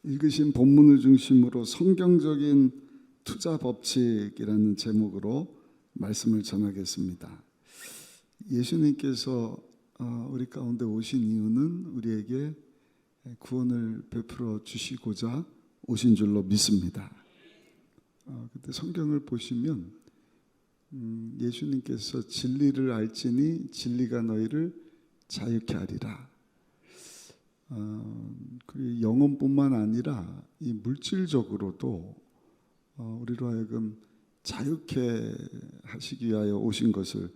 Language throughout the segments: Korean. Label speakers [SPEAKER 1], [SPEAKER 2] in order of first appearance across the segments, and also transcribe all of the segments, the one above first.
[SPEAKER 1] 읽으신 본문을 중심으로 성경적인 투자 법칙이라는 제목으로 말씀을 전하겠습니다. 예수님께서 우리 가운데 오신 이유는 우리에게 구원을 베풀어 주시고자 오신 줄로 믿습니다. 근데 성경을 보시면 예수님께서 진리를 알지니 진리가 너희를 자유케 하리라. 그리고 영혼뿐만 아니라 이 물질적으로도 우리로 하여금 자유케 하시기 위하여 오신 것을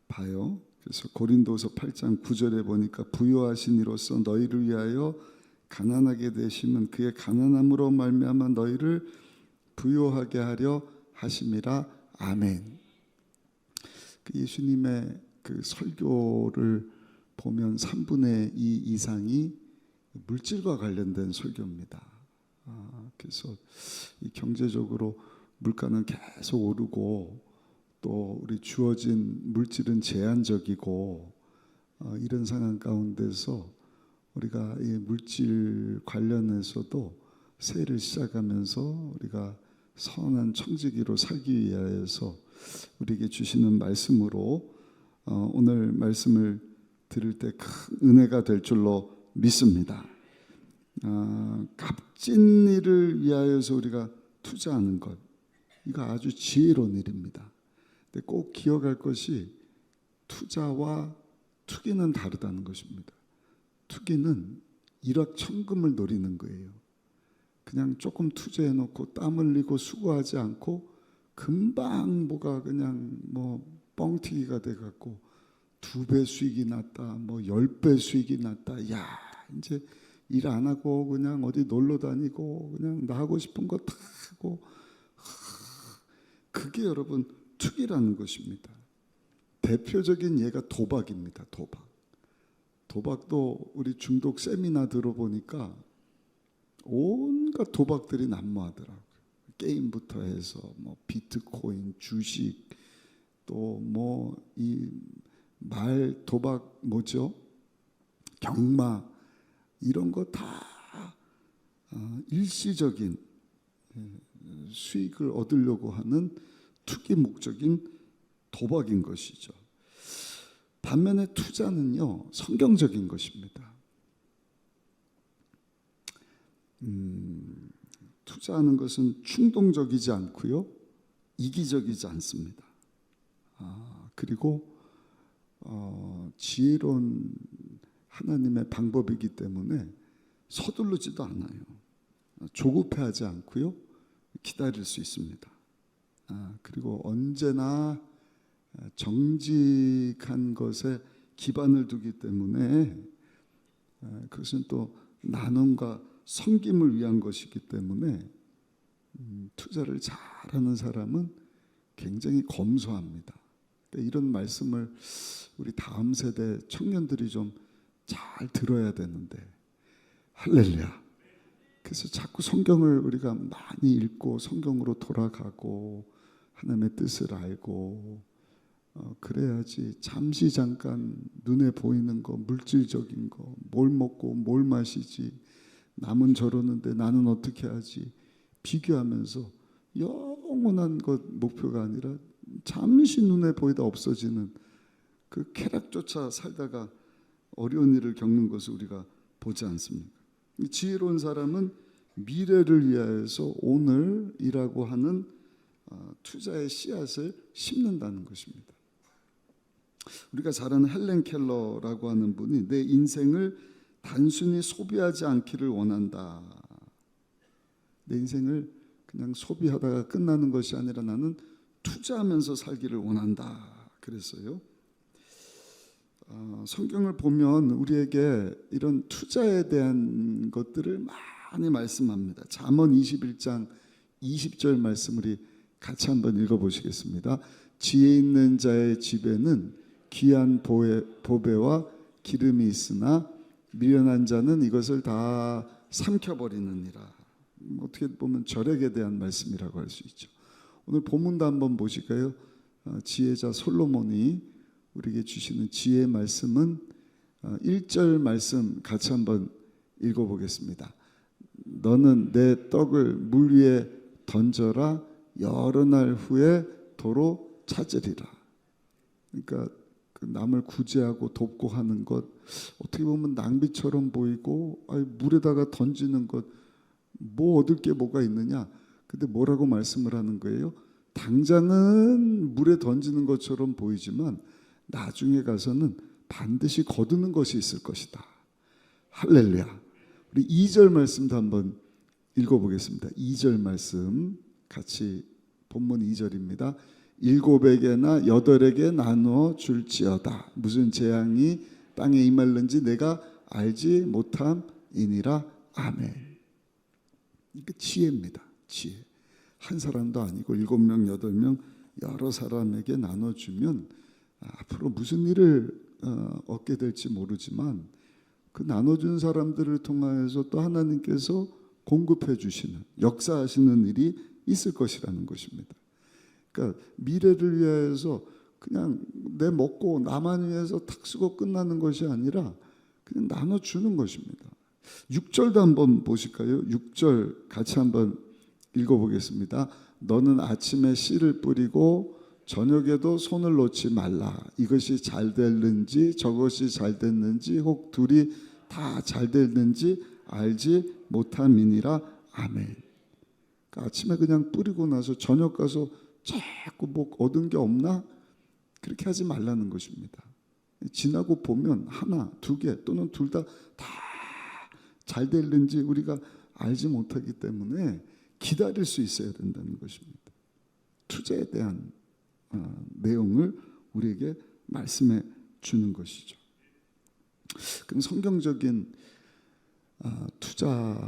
[SPEAKER 1] 봐요. 그래서 고린도서 8장 9절에 보니까 부요하신 이로써 너희를 위하여 가난하게 되심은 그의 가난함으로 말미암아 너희를 부요하게 하려 하심이라. 아멘. 그 예수님의 그 설교를 보면 3분의 2 이상이 물질과 관련된 설교입니다. 그래서 이 경제적으로 물가는 계속 오르고 또 우리 주어진 물질은 제한적이고 이런 상황 가운데서 우리가 이 물질 관련해서도 새해를 시작하면서 우리가 선한 청지기로 살기 위하여서 우리에게 주시는 말씀으로 오늘 말씀을 들을 때 큰 은혜가 될 줄로 믿습니다. 값진 일을 위하여서 우리가 투자하는 것, 이거 아주 지혜로운 일입니다. 근데 꼭 기억할 것이 투자와 투기는 다르다는 것입니다. 투기는 일확천금을 노리는 거예요. 그냥 조금 투자해놓고 땀 흘리고 수고하지 않고 금방 뭐가 그냥 뻥튀기가 돼갖고 2배 수익이 났다, 10배 수익이 났다. 야, 이제 일 안 하고 그냥 어디 놀러 다니고 그냥 나 하고 싶은 거 다 하고, 그게 여러분 투기라는 것입니다. 대표적인 예가 도박입니다. 도박도 우리 중독 세미나 들어보니까 온갖 도박들이 난무하더라고요. 게임부터 해서 비트코인, 주식, 또 이 말 도박 뭐죠? 경마, 이런 거 다 일시적인 수익을 얻으려고 하는 투기 목적인 도박인 것이죠. 반면에 투자는요, 성경적인 것입니다. 투자하는 것은 충동적이지 않고요, 이기적이지 않습니다. 그리고 지혜로운 하나님의 방법이기 때문에 서두르지도 않아요. 조급해하지 않고요, 기다릴 수 있습니다. 그리고 언제나 정직한 것에 기반을 두기 때문에 그것은 또 나눔과 섬김을 위한 것이기 때문에 투자를 잘하는 사람은 굉장히 검소합니다. 이런 말씀을 우리 다음 세대 청년들이 좀 잘 들어야 되는데, 할렐루야. 그래서 자꾸 성경을 우리가 많이 읽고 성경으로 돌아가고 하나님의 뜻을 알고 그래야지 잠시 잠깐 눈에 보이는 거, 물질적인 거, 뭘 먹고 뭘 마시지, 남은 저러는데 나는 어떻게 하지, 비교하면서 영원한 것 목표가 아니라 잠시 눈에 보이다 없어지는 그 쾌락조차 살다가 어려운 일을 겪는 것을 우리가 보지 않습니까? 지혜로운 사람은 미래를 위하여서 오늘이라고 하는 투자의 씨앗을 심는다는 것입니다. 우리가 잘 아는 헬렌 켈러라고 하는 분이 내 인생을 단순히 소비하지 않기를 원한다. 내 인생을 그냥 소비하다가 끝나는 것이 아니라 나는 투자하면서 살기를 원한다 그랬어요. 성경을 보면 우리에게 이런 투자에 대한 것들을 많이 말씀합니다. 잠언 21장 20절 말씀 우리 같이 한번 읽어보시겠습니다. 지혜 있는 자의 집에는 귀한 보배와 기름이 있으나 미련한 자는 이것을 다 삼켜버리느니라. 어떻게 보면 절약에 대한 말씀이라고 할 수 있죠. 오늘 본문도 한번 보실까요? 지혜자 솔로몬이 우리에게 주시는 지혜의 말씀은 1절 말씀 같이 한번 읽어보겠습니다. 너는 내 떡을 물 위에 던져라. 여러 날 후에 도로 찾으리라. 그러니까 그 남을 구제하고 돕고 하는 것 어떻게 보면 낭비처럼 보이고, 물에다가 던지는 것 뭐 얻을 게 뭐가 있느냐. 근데 뭐라고 말씀을 하는 거예요? 당장은 물에 던지는 것처럼 보이지만 나중에 가서는 반드시 거두는 것이 있을 것이다. 할렐루야. 우리 2절 말씀도 한번 읽어보겠습니다. 2절 말씀 같이, 본문 2절입니다. 7에게나 8에게 나누어 줄지어다. 무슨 재앙이 땅에 임할는지 내가 알지 못함이니라. 아멘. 이게 지혜입니다. 지혜. 한 사람도 아니고 7명, 8명 여러 사람에게 나눠주면 앞으로 무슨 일을 얻게 될지 모르지만 그 나눠준 사람들을 통하여서 또 하나님께서 공급해 주시는, 역사하시는 일이 있을 것이라는 것입니다. 그러니까 미래를 위해서 그냥 내 먹고 나만 위해서 탁 쓰고 끝나는 것이 아니라 그냥 나눠주는 것입니다. 6절도 한번 보실까요? 6절 같이 한번 읽어보겠습니다. 너는 아침에 씨를 뿌리고 저녁에도 손을 놓지 말라. 이것이 잘 됐는지 저것이 잘 됐는지 혹 둘이 다 잘 됐는지 알지 못함이니라. 아멘. 그러니까 아침에 그냥 뿌리고 나서 저녁 가서 자꾸 뭐 얻은 게 없나? 그렇게 하지 말라는 것입니다. 지나고 보면 하나, 두 개 또는 둘 다 잘 됐는지 우리가 알지 못하기 때문에 기다릴 수 있어야 된다는 것입니다. 투자에 대한 내용을 우리에게 말씀해 주는 것이죠. 그럼 성경적인 투자에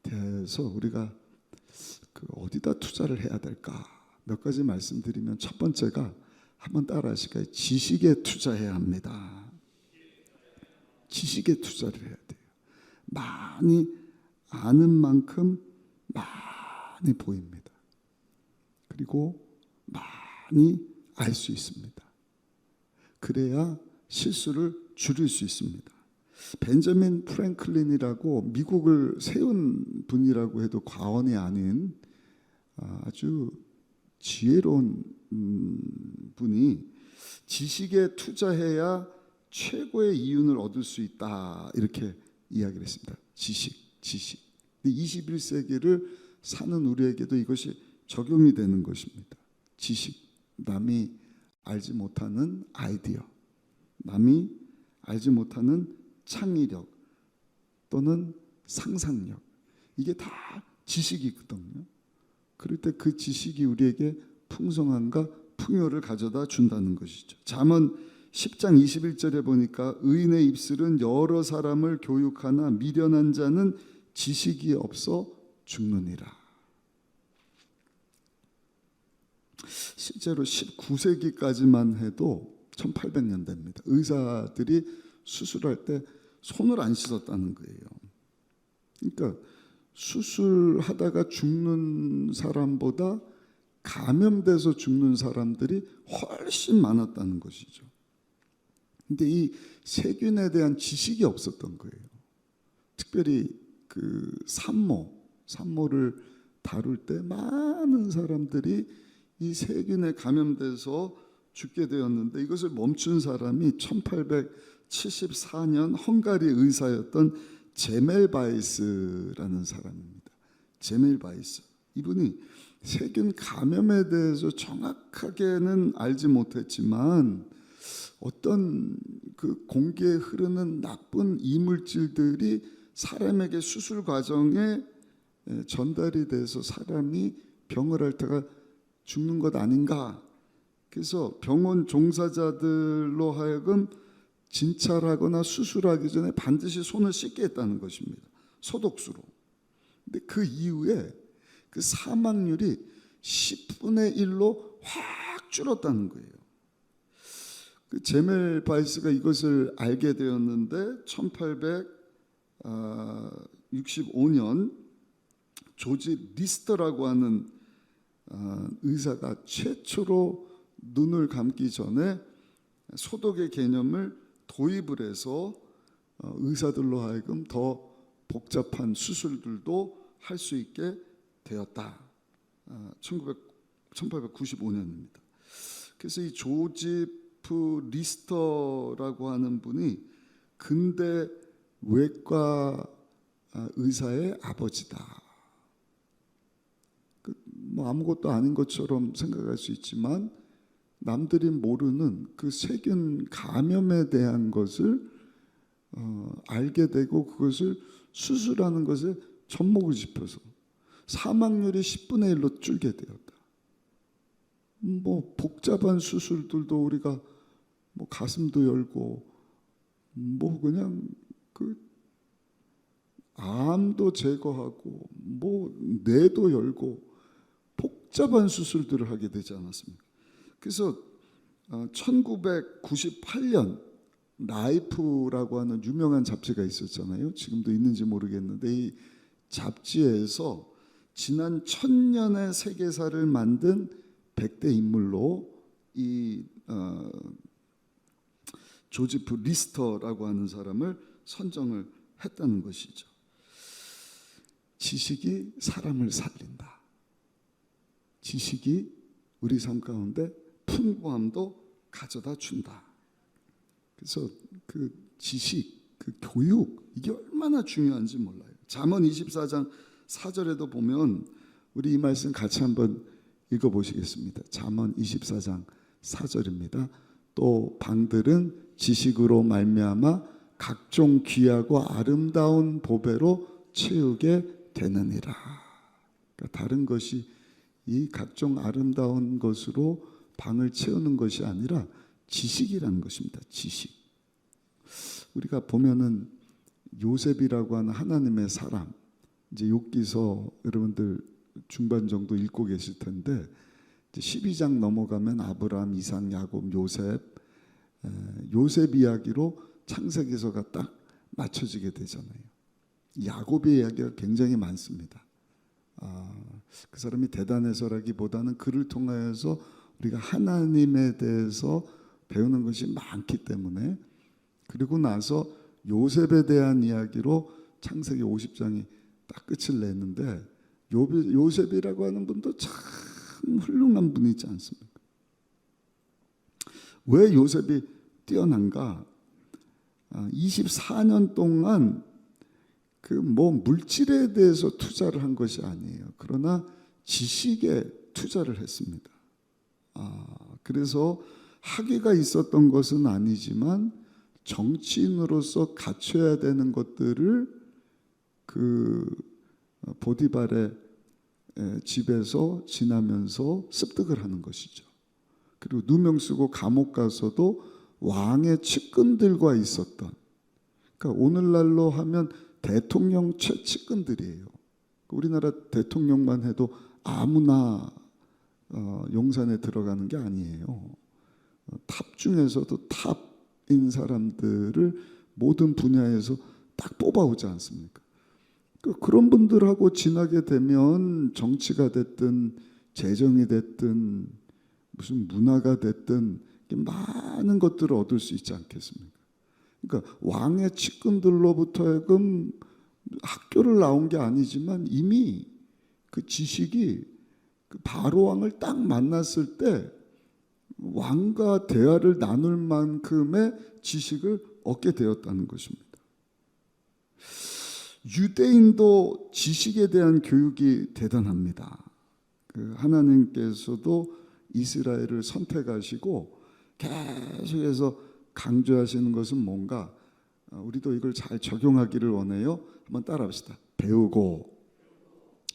[SPEAKER 1] 대해서 우리가 어디다 투자를 해야 될까? 몇 가지 말씀드리면 첫 번째가 한번 따라 하실까요? 지식에 투자해야 합니다. 지식에 투자를 해야 돼요. 많이 아는 만큼 많이 보입니다. 그리고 많이 알 수 있습니다. 그래야 실수를 줄일 수 있습니다. 벤저민 프랭클린이라고 미국을 세운 분이라고 해도 과언이 아닌 아주 지혜로운 분이 지식에 투자해야 최고의 이윤을 얻을 수 있다, 이렇게 이야기를 했습니다. 지식. 21세기를 사는 우리에게도 이것이 적용이 되는 것입니다. 지식, 남이 알지 못하는 아이디어, 남이 알지 못하는 창의력 또는 상상력, 이게 다 지식이거든요. 그럴 때 그 지식이 우리에게 풍성함과 풍요를 가져다 준다는 것이죠. 잠언 10장 21절에 보니까 의인의 입술은 여러 사람을 교육하나 미련한 자는 지식이 없어 죽느니라. 실제로 19세기까지만 해도 1800년대입니다. 의사들이 수술할 때 손을 안 씻었다는 거예요. 그러니까 수술하다가 죽는 사람보다 감염돼서 죽는 사람들이 훨씬 많았다는 것이죠. 근데 이 세균에 대한 지식이 없었던 거예요. 특별히 그 산모를 다룰 때 많은 사람들이 이 세균에 감염돼서 죽게 되었는데 이것을 멈춘 사람이 1874년 헝가리 의사였던 제멜바이스라는 사람입니다. 제멜바이스. 이분이 세균 감염에 대해서 정확하게는 알지 못했지만 어떤 그 공기에 흐르는 나쁜 이물질들이 사람에게 수술 과정에 전달이 돼서 사람이 병을 앓다가 죽는 것 아닌가. 그래서 병원 종사자들로 하여금 진찰하거나 수술하기 전에 반드시 손을 씻게 했다는 것입니다. 소독수로. 근데 그 이후에 그 사망률이 10분의 1로 확 줄었다는 거예요. 그 제멜바이스가 이것을 알게 되었는데 1865년 조지 리스터라고 하는 의사가 최초로 눈을 감기 전에 소독의 개념을 도입을 해서 의사들로 하여금 더 복잡한 수술들도 할 수 있게 되었다. 1895년입니다. 그래서 이 조지프 리스터라고 하는 분이 근대 외과 의사의 아버지다. 뭐 아무것도 아닌 것처럼 생각할 수 있지만 남들이 모르는 그 세균 감염에 대한 것을 알게 되고 그것을 수술하는 것에 접목을 짚어서 사망률이 10분의 1로 줄게 되었다. 뭐 복잡한 수술들도 우리가 뭐 가슴도 열고 뭐 그냥 그 암도 제거하고 뭐 뇌도 열고 복잡한 수술들을 하게 되지 않았습니까? 그래서 1998년 라이프라고 하는 유명한 잡지가 있었잖아요. 지금도 있는지 모르겠는데 이 잡지에서 지난 1000년의 세계사를 만든 100대 인물로 이 조지프 리스터라고 하는 사람을 선정을 했다는 것이죠. 지식이 사람을 살린다. 지식이 우리 삶 가운데 풍부함도 가져다 준다. 그래서 그 지식, 그 교육 이게 얼마나 중요한지 몰라요. 잠언 24장 4절에도 보면 우리 이 말씀 같이 한번 읽어보시겠습니다. 잠언 24장 4절입니다. 또 방들은 지식으로 말미암아 각종 귀하고 아름다운 보배로 채우게 되느니라. 그러니까 다른 것이 이 각종 아름다운 것으로 방을 채우는 것이 아니라 지식이라는 것입니다. 지식. 우리가 보면은 요셉이라고 하는 하나님의 사람, 이제 욥기서 여러분들 중반 정도 읽고 계실 텐데 12장 넘어가면 아브라함, 이삭, 야곱, 요셉 이야기로 창세기서가 딱 맞춰지게 되잖아요. 야곱의 이야기가 굉장히 많습니다. 그 사람이 대단해서라기보다는 그를 통하여서 우리가 하나님에 대해서 배우는 것이 많기 때문에 그리고 나서 요셉에 대한 이야기로 창세기 50장이 딱 끝을 냈는데 요셉이라고 하는 분도 참 훌륭한 분이지 않습니까? 왜 요셉이 뛰어난가? 24년 동안 그 뭐 물질에 대해서 투자를 한 것이 아니에요. 그러나 지식에 투자를 했습니다. 그래서 학위가 있었던 것은 아니지만 정치인으로서 갖춰야 되는 것들을 그 보디발의 집에서 지나면서 습득을 하는 것이죠. 그리고 누명 쓰고 감옥 가서도 왕의 측근들과 있었던, 그러니까 오늘날로 하면 대통령 최측근들이에요. 우리나라 대통령만 해도 아무나 용산에 들어가는 게 아니에요. 탑 중에서도 탑인 사람들을 모든 분야에서 딱 뽑아오지 않습니까? 그런 분들하고 지나게 되면 정치가 됐든 재정이 됐든 무슨 문화가 됐든 많은 것들을 얻을 수 있지 않겠습니까? 그러니까 왕의 측근들로부터 하여금 학교를 나온 게 아니지만 이미 그 지식이 그 바로 왕을 딱 만났을 때 왕과 대화를 나눌 만큼의 지식을 얻게 되었다는 것입니다. 유대인도 지식에 대한 교육이 대단합니다. 그 하나님께서도 이스라엘을 선택하시고 계속해서 강조하시는 것은 뭔가 우리도 이걸 잘 적용하기를 원해요. 한번 따라합시다. 배우고,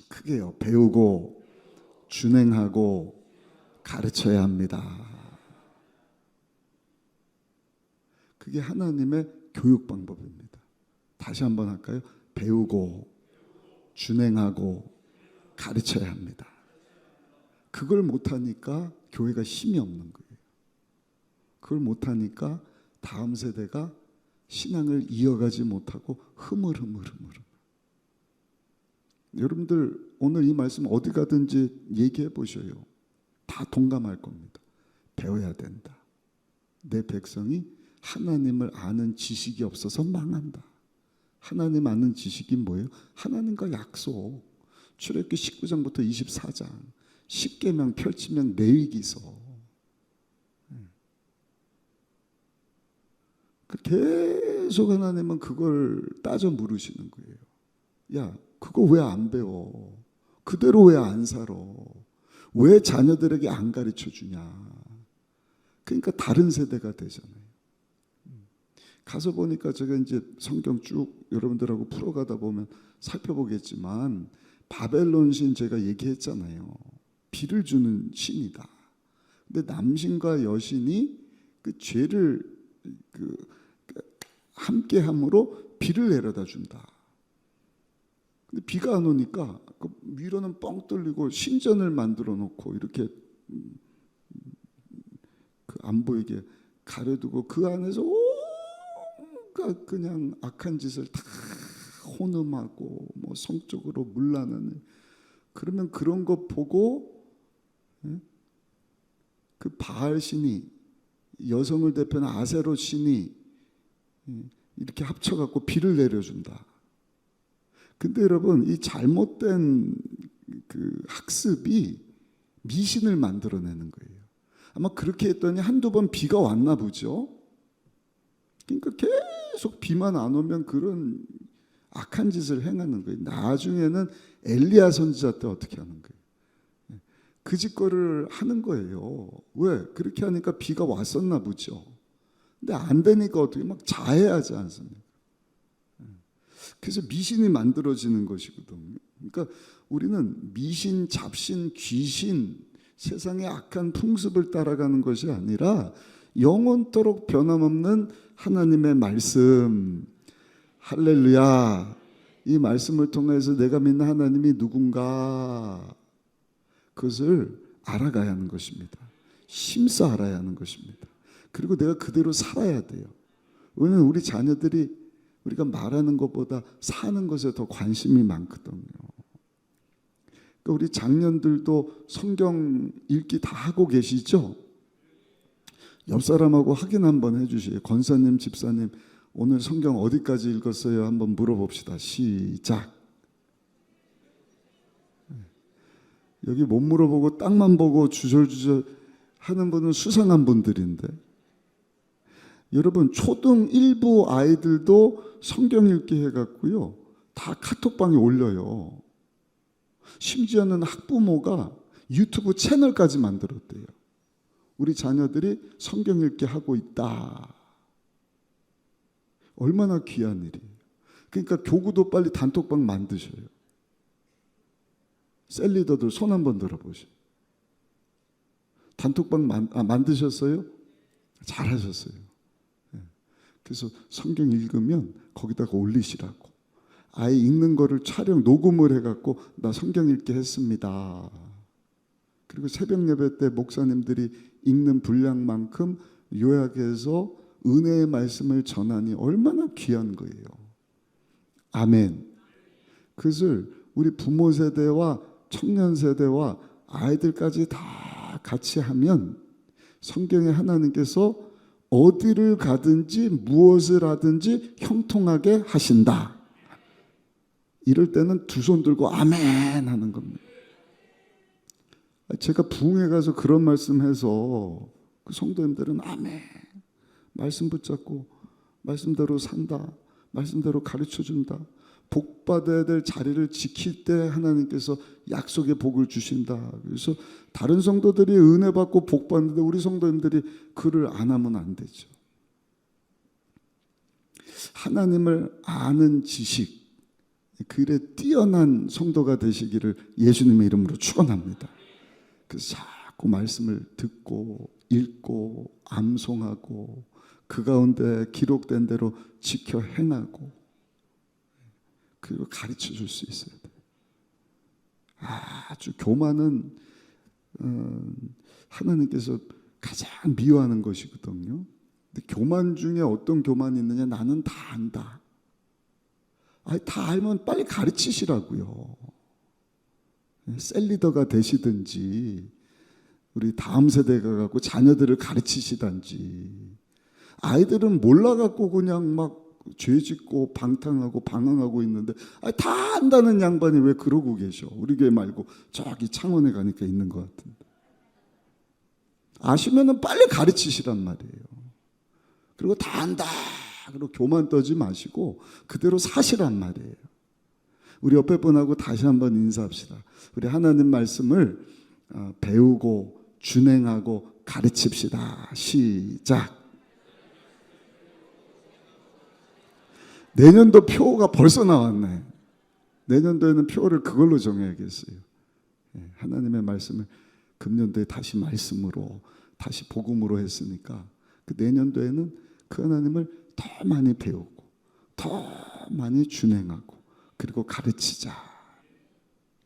[SPEAKER 1] 크게요. 배우고 준행하고 가르쳐야 합니다. 그게 하나님의 교육 방법입니다. 다시 한번 할까요? 배우고 준행하고 가르쳐야 합니다. 그걸 못하니까 교회가 힘이 없는 거예요. 그걸 못하니까 다음 세대가 신앙을 이어가지 못하고 흐물흐물. 여러분들 오늘 이 말씀 어디 가든지 얘기해 보셔요. 다 동감할 겁니다. 배워야 된다. 내 백성이 하나님을 아는 지식이 없어서 망한다. 하나님 아는 지식이 뭐예요? 하나님과 약속. 출애굽기 19장부터 24장. 10계명 펼치면 레위기서. 계속 하나님은 그걸 따져 물으시는 거예요. 야, 그거 왜 안 배워? 그대로 왜 안 살아? 왜 자녀들에게 안 가르쳐 주냐? 그러니까 다른 세대가 되잖아요. 가서 보니까 제가 이제 성경 쭉 여러분들하고 풀어가다 보면 살펴보겠지만 바벨론 신 제가 얘기했잖아요. 비를 주는 신이다. 근데 남신과 여신이 그 죄를 함께함으로 비를 내려다 준다. 근데 비가 안 오니까 그 위로는 뻥 뚫리고 신전을 만들어 놓고 이렇게 그 안 보이게 가려두고 그 안에서 온갖 그냥 악한 짓을 다 혼음하고 뭐 성적으로 문란하는. 그러면 그런 거 보고 그 바알 신이 여성을 대표하는 아세로 신이 이렇게 합쳐갖고 비를 내려준다. 근데 여러분 이 잘못된 그 학습이 미신을 만들어내는 거예요. 아마 그렇게 했더니 한두 번 비가 왔나 보죠. 그러니까 계속 비만 안 오면 그런 악한 짓을 행하는 거예요. 나중에는 엘리야 선지자 때 어떻게 하는 거예요? 그 짓거리를 하는 거예요. 왜? 그렇게 하니까 비가 왔었나 보죠. 근데 안 되니까 어떻게 막 자해하지 않습니까? 그래서 미신이 만들어지는 것이거든요. 그러니까 우리는 미신, 잡신, 귀신, 세상의 악한 풍습을 따라가는 것이 아니라 영원토록 변함없는 하나님의 말씀, 할렐루야. 이 말씀을 통해서 내가 믿는 하나님이 누군가 그것을 알아가야 하는 것입니다. 심사 알아야 하는 것입니다. 그리고 내가 그대로 살아야 돼요. 왜냐하면 우리 자녀들이 우리가 말하는 것보다 사는 것에 더 관심이 많거든요. 그러니까 우리 장년들도 성경 읽기 다 하고 계시죠? 옆 사람하고 확인 한번 해주세요. 권사님, 집사님, 오늘 성경 어디까지 읽었어요? 한번 물어봅시다. 시작. 여기 못 물어보고 땅만 보고 주절주절 하는 분은 수상한 분들인데, 여러분 초등 1부 아이들도 성경 읽기 해갖고요 다 카톡방에 올려요. 심지어는 학부모가 유튜브 채널까지 만들었대요. 우리 자녀들이 성경 읽기 하고 있다. 얼마나 귀한 일이에요. 그러니까 교구도 빨리 단톡방 만드셔요. 셀리더들 손 한번 들어보세요. 단톡방 만드셨어요? 잘하셨어요. 그래서 성경 읽으면 거기다가 올리시라고. 아이 읽는 거를 촬영 녹음을 해갖고 나 성경 읽기 했습니다. 그리고 새벽 예배 때 목사님들이 읽는 분량만큼 요약해서 은혜의 말씀을 전하니 얼마나 귀한 거예요. 아멘. 그것을 우리 부모 세대와 청년 세대와 아이들까지 다 같이 하면 성경에 하나님께서 어디를 가든지 무엇을 하든지 형통하게 하신다. 이럴 때는 두 손 들고 아멘 하는 겁니다. 제가 부흥회 가서 그런 말씀해서 그 성도님들은 아멘. 말씀 붙잡고 말씀대로 산다. 말씀대로 가르쳐준다. 복 받아야 될 자리를 지킬 때 하나님께서 약속의 복을 주신다. 그래서 다른 성도들이 은혜 받고 복 받는데 우리 성도님들이 그를 안 하면 안 되죠. 하나님을 아는 지식, 그에 뛰어난 성도가 되시기를 예수님의 이름으로 축원합니다. 그래서 자꾸 말씀을 듣고 읽고 암송하고 그 가운데 기록된 대로 지켜 행하고 그리고 가르쳐 줄 수 있어야 돼요. 아주 교만은 하나님께서 가장 미워하는 것이거든요. 근데 교만 중에 어떤 교만이 있느냐? 나는 다 안다. 다 알면 빨리 가르치시라고요. 셀리더가 되시든지 우리 다음 세대가 갖고 자녀들을 가르치시든지. 아이들은 몰라갖고 그냥 막 죄짓고 방탕하고 방황하고 있는데 다 안다는 양반이 왜 그러고 계셔? 우리 교회 말고 저기 창원에 가니까 있는 것 같은데. 아시면은 빨리 가르치시란 말이에요. 그리고 다 안다 그리고 교만 떠지 마시고 그대로 사시란 말이에요. 우리 옆에 분하고 다시 한번 인사합시다. 우리 하나님 말씀을 배우고 준행하고 가르칩시다. 시작. 내년도 표가 벌써 나왔네. 내년도에는 표를 그걸로 정해야겠어요. 하나님의 말씀을 금년도에 다시 말씀으로 다시 복음으로 했으니까 그 내년도에는 그 하나님을 더 많이 배우고 더 많이 준행하고 그리고 가르치자.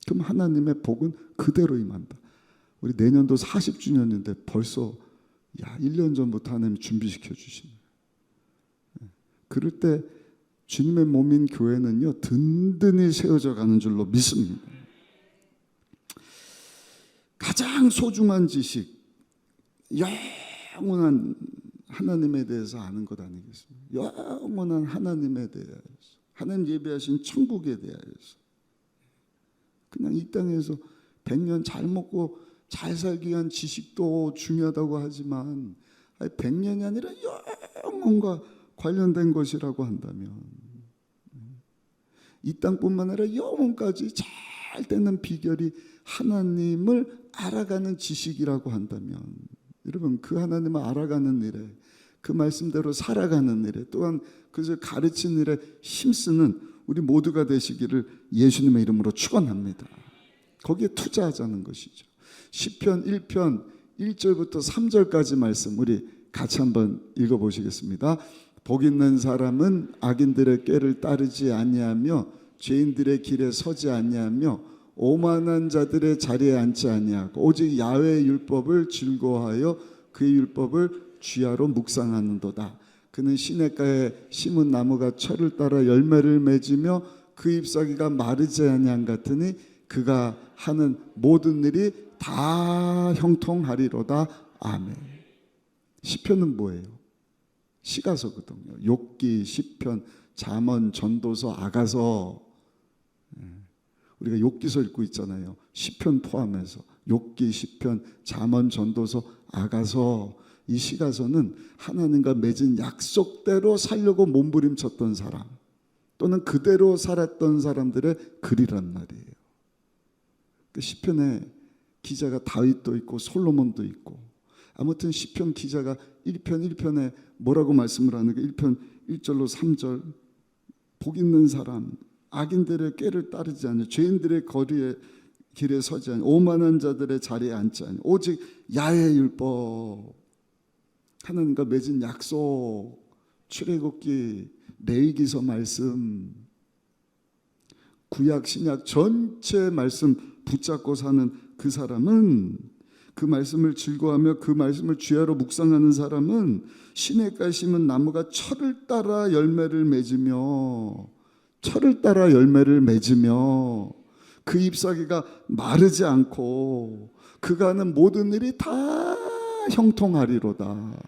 [SPEAKER 1] 그럼 하나님의 복은 그대로 임한다. 우리 내년도 40주년인데 벌써 1년 전부터 하나님 준비시켜 주시네. 그럴 때 주님의 몸인 교회는요 든든히 세워져 가는 줄로 믿습니다. 가장 소중한 지식, 영원한 하나님에 대해서 아는 것 아니겠습니까? 영원한 하나님에 대해서, 하나님 예비하신 천국에 대해서. 그냥 이 땅에서 100년 잘 먹고 잘 살기 위한 지식도 중요하다고 하지만 100년이 아니라 영원과 관련된 것이라고 한다면, 이 땅뿐만 아니라 영원까지 잘 되는 비결이 하나님을 알아가는 지식이라고 한다면, 여러분 그 하나님을 알아가는 일에, 그 말씀대로 살아가는 일에, 또한 그것을 가르치는 일에 힘쓰는 우리 모두가 되시기를 예수님의 이름으로 축원합니다. 거기에 투자하자는 것이죠. 시편 1편 1절부터 3절까지 말씀 우리 같이 한번 읽어보시겠습니다. 복 있는 사람은 악인들의 꾀를 따르지 아니하며 죄인들의 길에 서지 아니하며 오만한 자들의 자리에 앉지 아니하고 오직 야훼의 율법을 즐거워하여 그의 율법을 주야로 묵상하는도다. 그는 시냇가에 심은 나무가 철을 따라 열매를 맺으며 그 잎사귀가 마르지 아니한 같으니 그가 하는 모든 일이 다 형통하리로다. 아멘. 시편은 뭐예요? 시가서거든요. 욥기, 시편, 잠언, 전도서, 아가서. 우리가 욥기서 읽고 있잖아요. 시편 포함해서 욥기, 시편, 잠언, 전도서, 아가서. 이 시가서는 하나님과 맺은 약속대로 살려고 몸부림쳤던 사람 또는 그대로 살았던 사람들의 글이란 말이에요. 그 시편에 기자가 다윗도 있고 솔로몬도 있고, 아무튼 시편 기자가 1편 1편에 뭐라고 말씀을 하는 게 1편 1절로 3절, 복 있는 사람, 악인들의 꾀를 따르지 않으며 죄인들의 거리에 길에 서지 않으며 오만한 자들의 자리에 앉지 않으며 오직 야훼의 율법, 하나님과 맺은 약속, 출애굽기, 레위기서 말씀, 구약 신약 전체 말씀 붙잡고 사는 그 사람은, 그 말씀을 즐거워하며 그 말씀을 주야로 묵상하는 사람은 시냇가에 심은 나무가 철을 따라 열매를 맺으며, 철을 따라 열매를 맺으며 그 잎사귀가 마르지 않고 그가 하는 모든 일이 다 형통하리로다.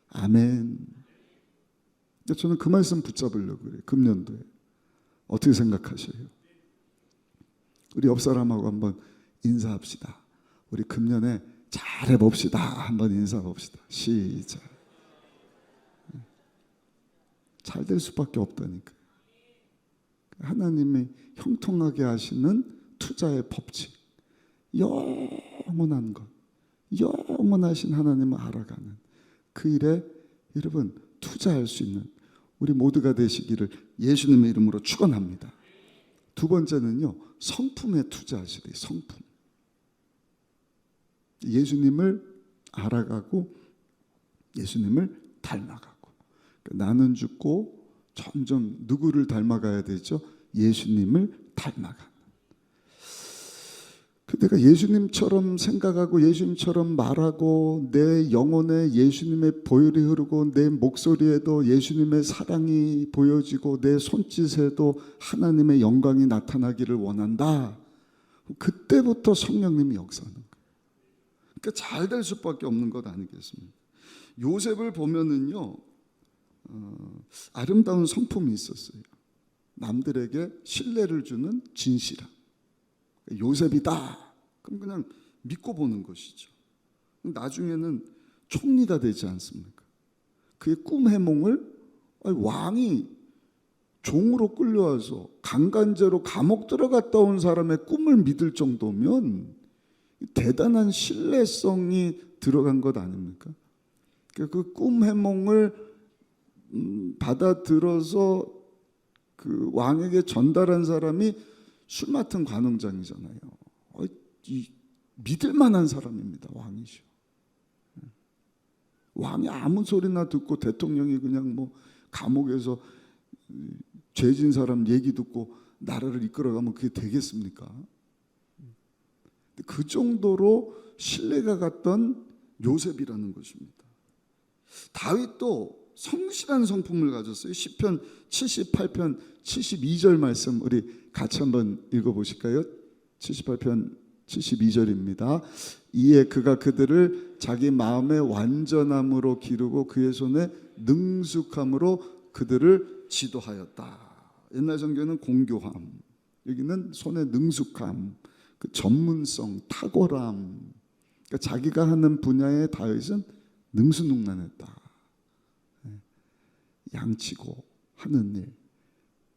[SPEAKER 1] 아멘. 저는 그 말씀 붙잡으려고 그래요. 금년도에. 어떻게 생각하세요? 우리 옆 사람하고 한번 인사합시다. 우리 금년에 잘해봅시다. 한번 인사해봅시다. 시작. 잘 될 수밖에 없다니까. 하나님이 형통하게 하시는 투자의 법칙, 영원한 것, 영원하신 하나님을 알아가는 그 일에 여러분 투자할 수 있는 우리 모두가 되시기를 예수님의 이름으로 축원합니다. 두 번째는요, 성품에 투자하시래요. 성품. 예수님을 알아가고 예수님을 닮아가고, 나는 죽고 점점 누구를 닮아가야 되죠? 예수님을 닮아가는. 내가 예수님처럼 생각하고 예수님처럼 말하고 내 영혼에 예수님의 보혈이 흐르고 내 목소리에도 예수님의 사랑이 보여지고 내 손짓에도 하나님의 영광이 나타나기를 원한다. 그때부터 성령님이 역사하는 거예요. 그러니까 잘 될 수밖에 없는 것 아니겠습니까? 요셉을 보면은요, 아름다운 성품이 있었어요. 남들에게 신뢰를 주는 진실함. 요셉이다. 그럼 그냥 믿고 보는 것이죠. 나중에는 총리가 되지 않습니까? 그의 꿈 해몽을 왕이 종으로 끌려와서 강간죄로 감옥 들어갔다 온 사람의 꿈을 믿을 정도면 대단한 신뢰성이 들어간 것 아닙니까? 그 꿈 해몽을 받아들어서 그 왕에게 전달한 사람이 술 맡은 관원장이잖아요. 믿을 만한 사람입니다. 왕이죠. 왕이 아무 소리나 듣고 대통령이 그냥 뭐 감옥에서 죄진 사람 얘기 듣고 나라를 이끌어가면 그게 되겠습니까? 그 정도로 신뢰가 갔던 요셉이라는 것입니다. 다윗도 성실한 성품을 가졌어요. 시편 78편 72절 말씀 우리 같이 한번 읽어보실까요? 78편 72절입니다. 이에 그가 그들을 자기 마음의 완전함으로 기르고 그의 손에 능숙함으로 그들을 지도하였다. 옛날 성경은 공교함, 여기는 손에 능숙함, 그 전문성, 탁월함. 그러니까 자기가 하는 분야에 다윗은 능수능란했다. 양치고 하는 일.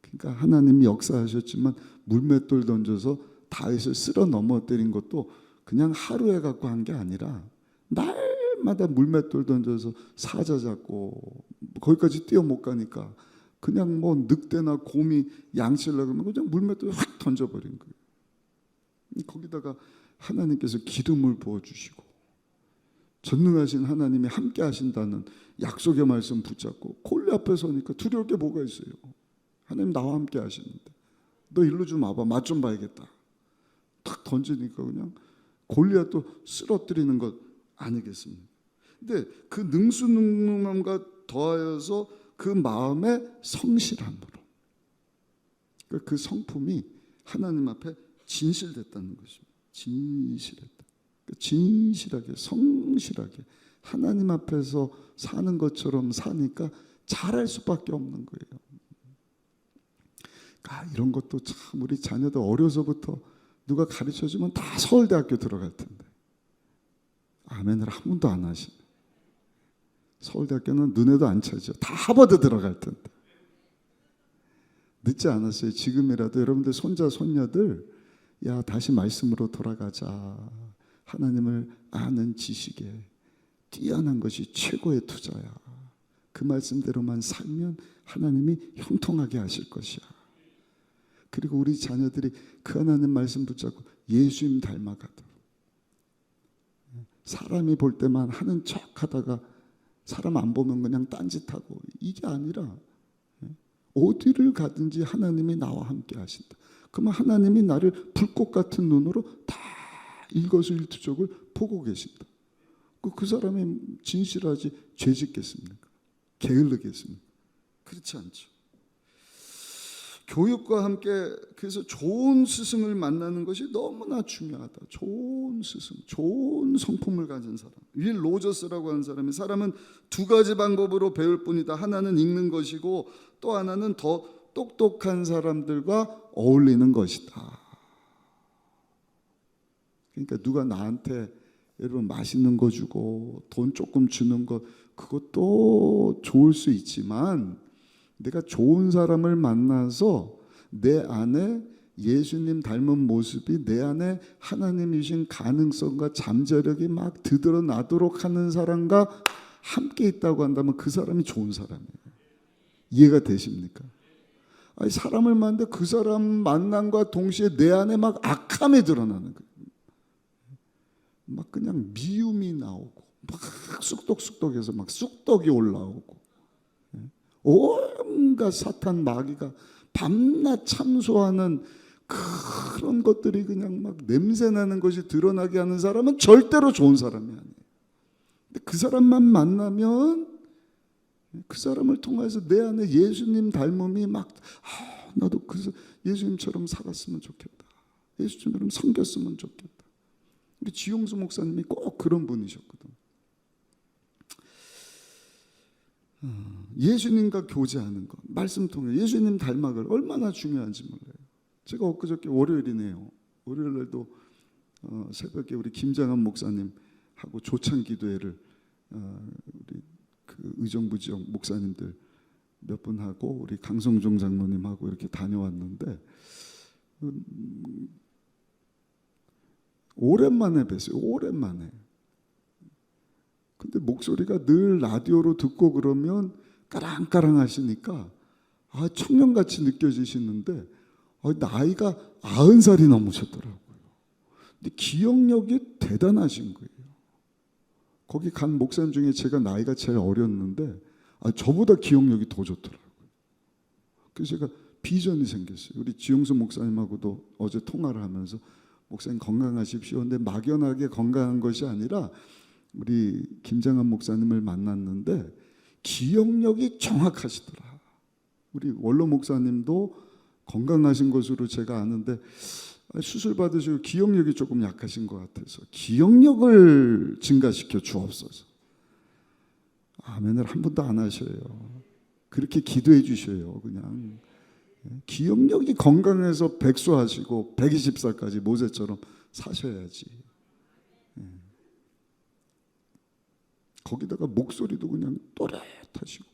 [SPEAKER 1] 그러니까 하나님이 역사하셨지만 물맷돌 던져서 다윗을 쓸어 넘어뜨린 것도 그냥 하루에 갖고 한 게 아니라 날마다 물맷돌 던져서 사자 잡고 거기까지 뛰어 못 가니까 그냥 뭐 늑대나 곰이 양치려고 하면 그냥 물맷돌 확 던져버린 거예요. 거기다가 하나님께서 기름을 부어주시고 전능하신 하나님이 함께 하신다는 약속의 말씀 붙잡고 골리 앞에 서니까 두려울 게 뭐가 있어요. 하나님 나와 함께 하시는데 너 일로 좀 와봐, 맛 좀 봐야겠다. 탁 던지니까 그냥 골리앗도 쓰러뜨리는 것 아니겠습니까? 근데 그 능수능란함과 더하여서 그 마음의 성실함으로 그 성품이 하나님 앞에 진실됐다는 것입니다. 진실했다. 진실하게 성실하게 하나님 앞에서 사는 것처럼 사니까 잘할 수밖에 없는 거예요. 이런 것도 참 우리 자녀들 어려서부터 누가 가르쳐주면 다 서울대학교 들어갈 텐데 아멘을 한 번도 안 하시네. 서울대학교는 눈에도 안 차죠. 다 하버드 들어갈 텐데 늦지 않았어요. 지금이라도 여러분들 손자 손녀들 야 다시 말씀으로 돌아가자. 하나님을 아는 지식에 뛰어난 것이 최고의 투자야. 그 말씀대로만 살면 하나님이 형통하게 하실 것이야. 그리고 우리 자녀들이 그 하나님 말씀 붙잡고 예수님 닮아가도록 사람이 볼 때만 하는 척 하다가 사람 안 보면 그냥 딴짓하고 이게 아니라 어디를 가든지 하나님이 나와 함께 하신다. 그러면 하나님이 나를 불꽃 같은 눈으로 다 일거수일투족을 보고 계신다. 그 사람이 진실하지 죄 짓겠습니까? 게을르겠습니까? 그렇지 않죠. 교육과 함께 그래서 좋은 스승을 만나는 것이 너무나 중요하다. 좋은 스승, 좋은 성품을 가진 사람. 윌 로저스라고 하는 사람이 사람은 두 가지 방법으로 배울 뿐이다. 하나는 읽는 것이고 또 하나는 더 똑똑한 사람들과 어울리는 것이다. 그러니까 누가 나한테 여러분 맛있는 거 주고 돈 조금 주는 것 그것도 좋을 수 있지만 내가 좋은 사람을 만나서 내 안에 예수님 닮은 모습이 내 안에 하나님 주신 가능성과 잠재력이 막 드러나도록 하는 사람과 함께 있다고 한다면 그 사람이 좋은 사람이에요. 이해가 되십니까? 아니, 사람을 만나는데 그 사람 만남과 동시에 내 안에 막 악함이 드러나는 거예요. 막 그냥 미움이 나오고 막 쑥덕쑥덕해서 막 쑥덕이 올라오고 온갖 사탄 마귀가 밤낮 참소하는 그런 것들이 그냥 막 냄새나는 것이 드러나게 하는 사람은 절대로 좋은 사람이 아니에요. 근데 그 사람만 만나면 그 사람을 통해서 내 안에 예수님 닮음이 막 나도 예수님처럼 살았으면 좋겠다. 예수님처럼 섬겼으면 좋겠다. 우리 지용수 목사님이 꼭 그런 분이셨거든. 예수님과 교제하는 것, 말씀 통해 예수님 닮아갈 얼마나 중요한지 몰라요. 제가 엊그저께 월요일이네요. 월요일날도 새벽에 우리 김장한 목사님하고 조찬 기도회를 우리 그 의정부 지역 목사님들 몇 분 하고 우리 강성종 장로님하고 이렇게 다녀왔는데 오랜만에 뵀어요. 오랜만에. 근데 목소리가 늘 라디오로 듣고 그러면 까랑까랑 하시니까 청년같이 느껴지시는데 나이가 90살이 넘으셨더라고요. 근데 기억력이 대단하신 거예요. 거기 간 목사님 중에 제가 나이가 제일 어렸는데 저보다 기억력이 더 좋더라고요. 그래서 제가 비전이 생겼어요. 우리 지용수 목사님하고도 어제 통화를 하면서 목사님 건강하십시오. 근데 막연하게 건강한 것이 아니라 우리 김장한 목사님을 만났는데 기억력이 정확하시더라. 우리 원로 목사님도 건강하신 것으로 제가 아는데 수술 받으시고 기억력이 조금 약하신 것 같아서 기억력을 증가시켜 주옵소서. 아멘을 한 번도 안 하셔요. 그렇게 기도해 주셔요. 그냥 기억력이 건강해서 백수하시고 120살까지 모세처럼 사셔야지. 거기다가 목소리도 그냥 또렷하시고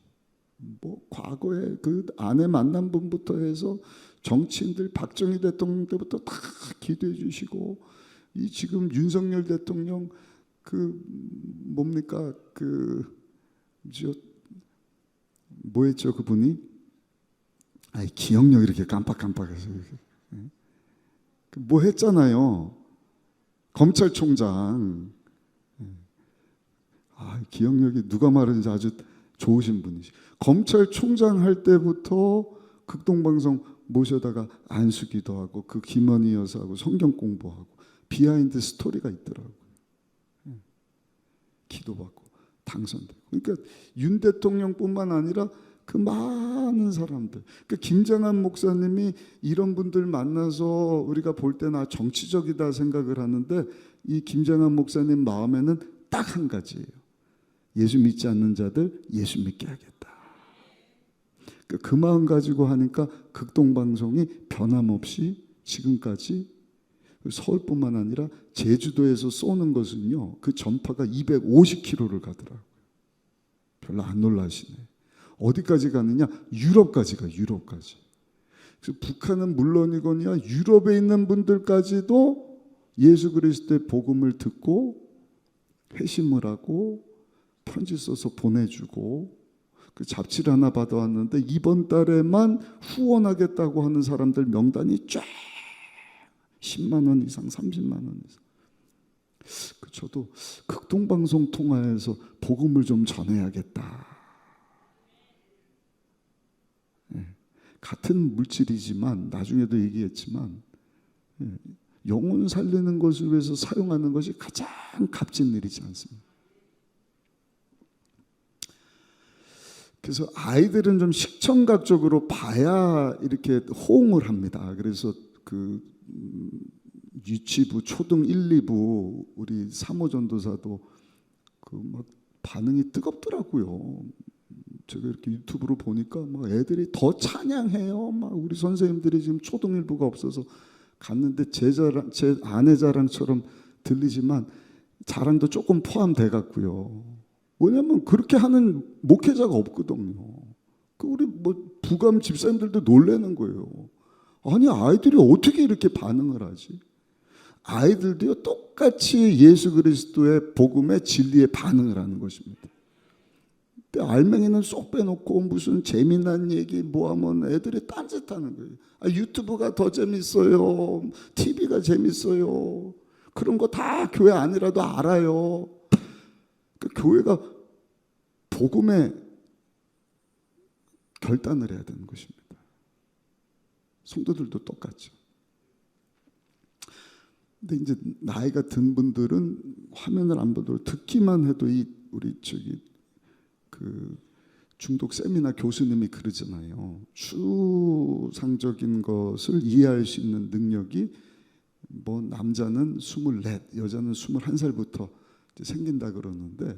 [SPEAKER 1] 뭐 과거에 그 아내 만난 분부터 해서 정치인들 박정희 대통령 때부터 다 기도해 주시고 이 지금 윤석열 대통령 그 뭡니까 뭐였죠 그분이? 기억력이 이렇게 깜빡깜빡해서 뭐 했잖아요. 검찰총장. 기억력이 누가 말하는지 아주 좋으신 분이시. 검찰총장 할 때부터 극동방송 모셔다가 안수기도 하고 그 김원희 여사하고 성경 공부하고 비하인드 스토리가 있더라고요. 기도받고 당선되고. 그러니까 윤 대통령뿐만 아니라 그 많은 사람들. 그러니까 김장한 목사님이 이런 분들 만나서 우리가 볼 때나 정치적이다 생각을 하는데 이 김장한 목사님 마음에는 딱 한 가지예요. 예수 믿지 않는 자들 예수 믿게 하겠다. 그 마음 가지고 하니까 극동방송이 변함없이 지금까지 서울뿐만 아니라 제주도에서 쏘는 것은요, 그 전파가 250km를 가더라고요. 별로 안 놀라시네. 어디까지 가느냐? 유럽까지 가. 유럽까지. 그래서 북한은 물론이거니와 유럽에 있는 분들까지도 예수 그리스도의 복음을 듣고 회심을 하고 편지 써서 보내주고 그 잡지를 하나 받아왔는데 이번 달에만 후원하겠다고 하는 사람들 명단이 쫙 10만 원 이상 30만 원 이상. 저도 극동방송 통화해서 복음을 좀 전해야겠다. 같은 물질이지만 나중에도 얘기했지만 영혼 살리는 것을 위해서 사용하는 것이 가장 값진 일이지 않습니까? 그래서 아이들은 좀 식청각적으로 봐야 이렇게 호응을 합니다. 그래서 그 유치부 초등 1, 2부 우리 사모 전도사도 그 막 반응이 뜨겁더라고요. 제가 이렇게 유튜브로 보니까 막 애들이 더 찬양해요. 막 우리 선생님들이 지금 초등 1부가 없어서 갔는데 제 아내 자랑처럼 들리지만 자랑도 조금 포함돼 갖고요. 왜냐면 그렇게 하는 목회자가 없거든요. 우리 뭐 부감 집사님들도 놀라는 거예요. 아니 아이들이 어떻게 이렇게 반응을 하지? 아이들도요 똑같이 예수 그리스도의 복음의 진리에 반응을 하는 것입니다. 근데 알맹이는 쏙 빼놓고 무슨 재미난 얘기 뭐하면 애들이 딴짓하는 거예요. 유튜브가 더 재밌어요. TV가 재밌어요. 그런 거 다 교회 아니라도 알아요. 교회가 복음에 결단을 해야 되는 것입니다. 성도들도 똑같죠. 근데 이제 나이가 든 분들은 화면을 안 보도록 듣기만 해도 우리 그 중독 세미나 교수님이 그러잖아요. 추상적인 것을 이해할 수 있는 능력이 뭐 남자는 24, 여자는 21살부터 생긴다 그러는데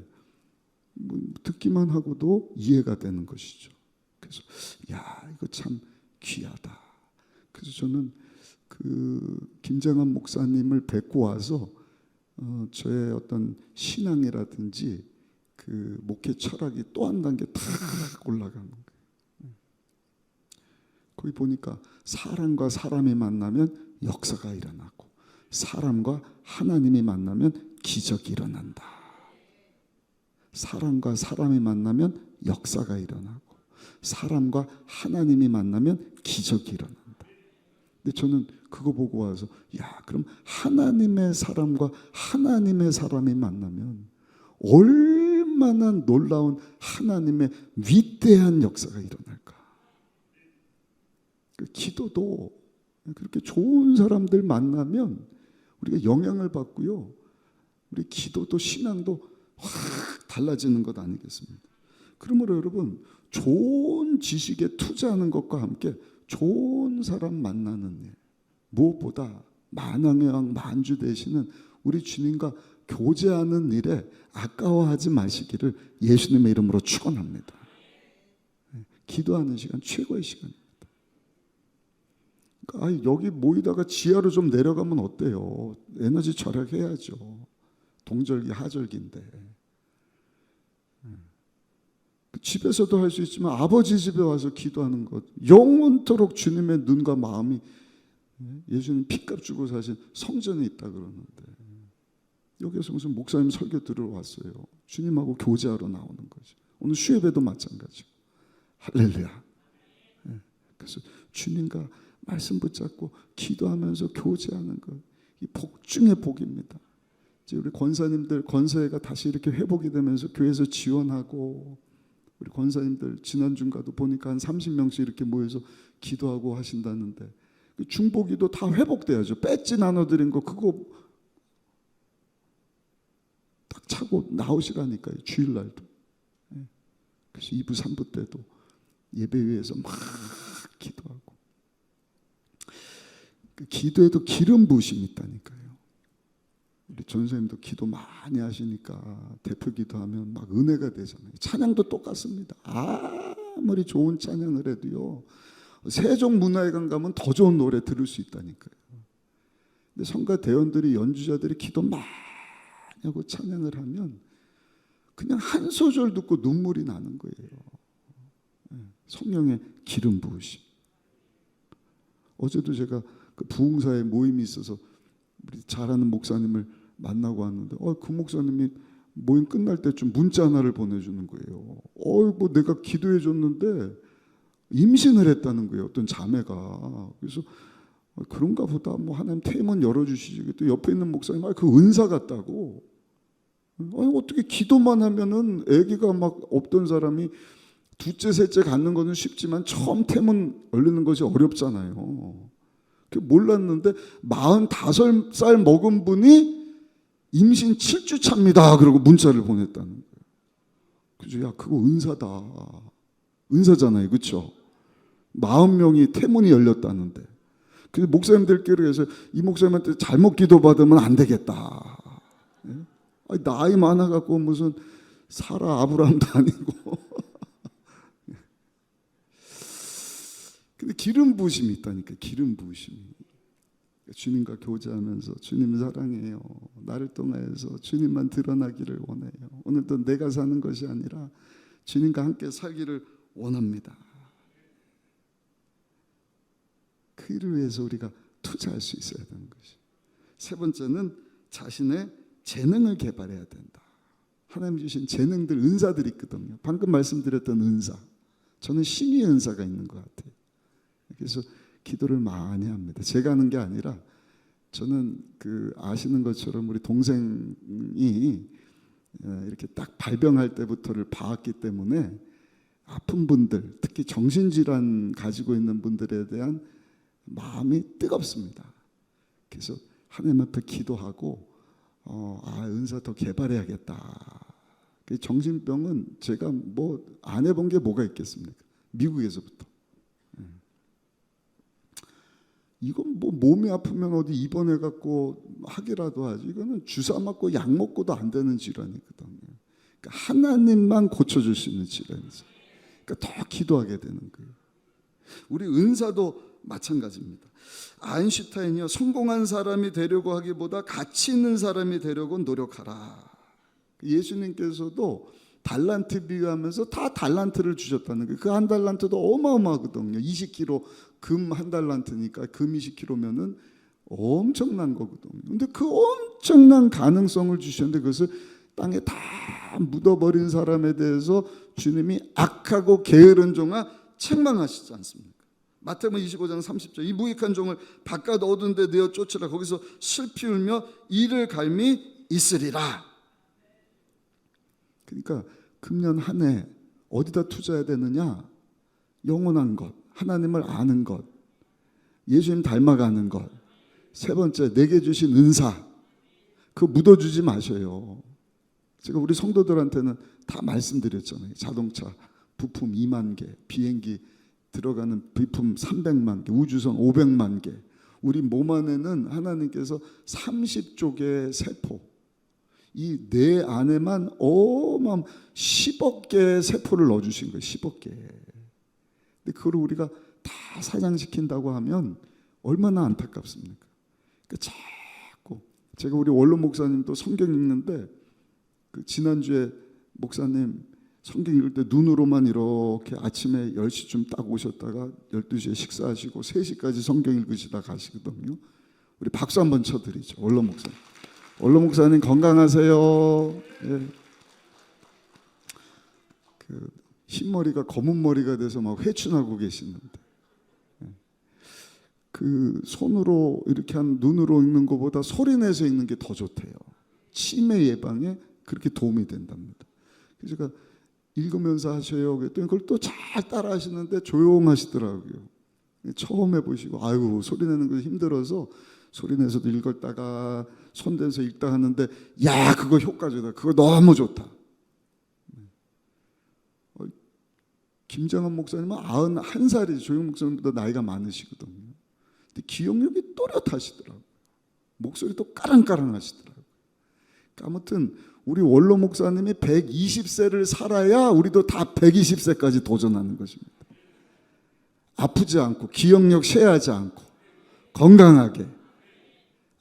[SPEAKER 1] 뭐 듣기만 하고도 이해가 되는 것이죠. 그래서 이거 참 귀하다. 그래서 저는 그 김정한 목사님을 뵙고 와서 저의 어떤 신앙이라든지 그 목회 철학이 또 한 단계 탁 올라가는 거예요. 거기 보니까 사람과 사람이 만나면 역사가 일어나고 사람과 하나님이 만나면 기적이 일어난다. 사람과 사람이 만나면 역사가 일어나고 사람과 하나님이 만나면 기적이 일어난다. 근데 저는 그거 보고 와서 그럼 하나님의 사람과 하나님의 사람이 만나면 얼마나 놀라운 하나님의 위대한 역사가 일어날까. 그 기도도 그렇게 좋은 사람들 만나면 우리가 영향을 받고요. 우리 기도도 신앙도 확 달라지는 것 아니겠습니까? 그러므로 여러분 좋은 지식에 투자하는 것과 함께 좋은 사람 만나는 일, 무엇보다 만왕의 왕 만주 되시는 우리 주님과 교제하는 일에 아까워하지 마시기를 예수님의 이름으로 축원합니다. 기도하는 시간 최고의 시간입니다. 그러니까 여기 모이다가 지하로 좀 내려가면 어때요? 에너지 절약해야죠. 동절기 하절기인데. 집에서도 할 수 있지만 아버지 집에 와서 기도하는 것, 영원토록 주님의 눈과 마음이, 예수님 피값 주고 사신 성전에 있다 그러는데 여기서 무슨 목사님 설교 들어왔어요. 주님하고 교제하러 나오는 거죠. 오늘 수예배도 마찬가지고. 할렐루야. 그래서 주님과 말씀 붙잡고 기도하면서 교제하는 것, 이 복 중의 복입니다. 이제 우리 권사님들 권사회가 다시 이렇게 회복이 되면서 교회에서 지원하고, 우리 권사님들 지난주가도 보니까 한 30명씩 이렇게 모여서 기도하고 하신다는데, 중보기도 다 회복돼야죠. 뺏지 나눠드린 거 그거 딱 차고 나오시라니까요. 주일날도. 그래서 2부 3부 때도 예배 위에서 막 기도하고. 그 기도에도 기름 부으심이 있다니까요. 우리 전사님도 기도 많이 하시니까 대표 기도하면 막 은혜가 되잖아요. 찬양도 똑같습니다. 아무리 좋은 찬양을 해도요, 세종문화회관 가면 더 좋은 노래 들을 수 있다니까요. 근데 성가 대원들이, 연주자들이 기도 많이 하고 찬양을 하면 그냥 한 소절 듣고 눈물이 나는 거예요. 성령의 기름 부으심. 어제도 제가 그 부흥사에 모임이 있어서 우리 잘하는 목사님을 만나고 왔는데, 그 목사님이 모임 끝날 때쯤 문자 하나를 보내주는 거예요. 뭐 내가 기도해 줬는데 임신을 했다는 거예요. 어떤 자매가. 그래서 그런가 보다. 뭐 하나님 태문 열어주시지. 또 옆에 있는 목사님, 그 은사 같다고. 어떻게 기도만 하면은 아기가 막 없던 사람이 둘째, 셋째 갖는 거는 쉽지만 처음 태문 열리는 것이 어렵잖아요. 몰랐는데 45살 먹은 분이 임신 7주 차입니다. 그러고 문자를 보냈다는 거예요. 그죠? 그거 은사다. 은사잖아요. 그렇죠? 40명이 태문이 열렸다는데. 그래서 목사님들끼리 해서 이 목사님한테 잘못 기도 받으면 안 되겠다. 나이 많아갖고 무슨 사라 아브라함도 아니고. 근데 기름 부으심이 있다니까. 기름 부으심이. 주님과 교제하면서 주님 사랑해요. 나를 통하여서 주님만 드러나기를 원해요. 오늘도 내가 사는 것이 아니라 주님과 함께 살기를 원합니다. 그 일을 위해서 우리가 투자할 수 있어야 되는 것이. 세 번째는 자신의 재능을 개발해야 된다. 하나님 주신 재능들, 은사들이 있거든요. 방금 말씀드렸던 은사. 저는 신의 은사가 있는 것 같아요. 그래서 기도를 많이 합니다. 제가 하는 게 아니라 저는 아시는 것처럼 우리 동생이 이렇게 딱 발병할 때부터를 봐왔기 때문에 아픈 분들, 특히 정신질환 가지고 있는 분들에 대한 마음이 뜨겁습니다. 그래서 하나님 앞에 기도하고 은사 더 개발해야겠다. 정신병은 제가 뭐 안 해본 게 뭐가 있겠습니까? 미국에서부터. 이건 뭐 몸이 아프면 어디 입원해갖고 하기라도 하지. 이거는 주사 맞고 약 먹고도 안 되는 질환이거든요. 그러니까 하나님만 고쳐줄 수 있는 질환이죠. 그러니까 더 기도하게 되는 거예요. 우리 은사도 마찬가지입니다. 아인슈타인이요, 성공한 사람이 되려고 하기보다 가치 있는 사람이 되려고 노력하라. 예수님께서도 달란트 비유하면서 다 달란트를 주셨다는 거예요. 그 한 달란트도 어마어마하거든요. 20kg 금 한 달란트니까 금 20kg면은 엄청난 거거든요. 근데 그 엄청난 가능성을 주셨는데 그것을 땅에 다 묻어버린 사람에 대해서 주님이 악하고 게으른 종아 책망하시지 않습니까? 마태복음 25장 30절, 이 무익한 종을 바깥 어두운 데 내어 쫓으라. 거기서 슬피 울며 이를 갈미 있으리라. 그러니까 금년 한 해 어디다 투자해야 되느냐? 영원한 것, 하나님을 아는 것, 예수님 닮아가는 것. 세 번째, 내게 주신 은사, 그거 묻어주지 마셔요. 제가 우리 성도들한테는 다 말씀드렸잖아요. 자동차 부품 2만 개, 비행기 들어가는 비품 300만 개, 우주선 500만 개. 우리 몸 안에는 하나님께서 30조 개의 세포, 이 뇌 안에만 10억 개의 세포를 넣어주신 거예요. 10억 개. 근데 그걸 우리가 다 사장시킨다고 하면 얼마나 안타깝습니까? 그러니까 자꾸 제가 우리 원로 목사님도 성경 읽는데 그 지난주에 목사님 성경 읽을 때 눈으로만 이렇게 아침에 10시쯤 딱 오셨다가 12시에 식사하시고 3시까지 성경 읽으시다 가시거든요. 우리 박수 한번 쳐드리죠. 원로 목사님. 원로 목사님 건강하세요. 예. 그 흰머리가 검은 머리가 돼서 막 회춘하고 계시는데 그 손으로 이렇게 한 눈으로 읽는 것보다 소리 내서 읽는 게 더 좋대요. 치매 예방에 그렇게 도움이 된답니다. 그래서 제가 읽으면서 하셔요. 그랬더니 그걸 또 잘 따라 하시는데 조용하시더라고요. 처음 해보시고 아이고 소리 내는 거 힘들어서 소리 내서도 읽었다가 손대서 읽다 하는데 야 그거 효과적이다. 그거 너무 좋다. 김정한 목사님은 91살이죠. 조영 목사님보다 나이가 많으시거든요. 근데 기억력이 또렷하시더라고요. 목소리도 까랑까랑하시더라고요. 그러니까 아무튼 우리 원로 목사님이 120세를 살아야 우리도 다 120세까지 도전하는 것입니다. 아프지 않고 기억력 쇠하지 않고 건강하게.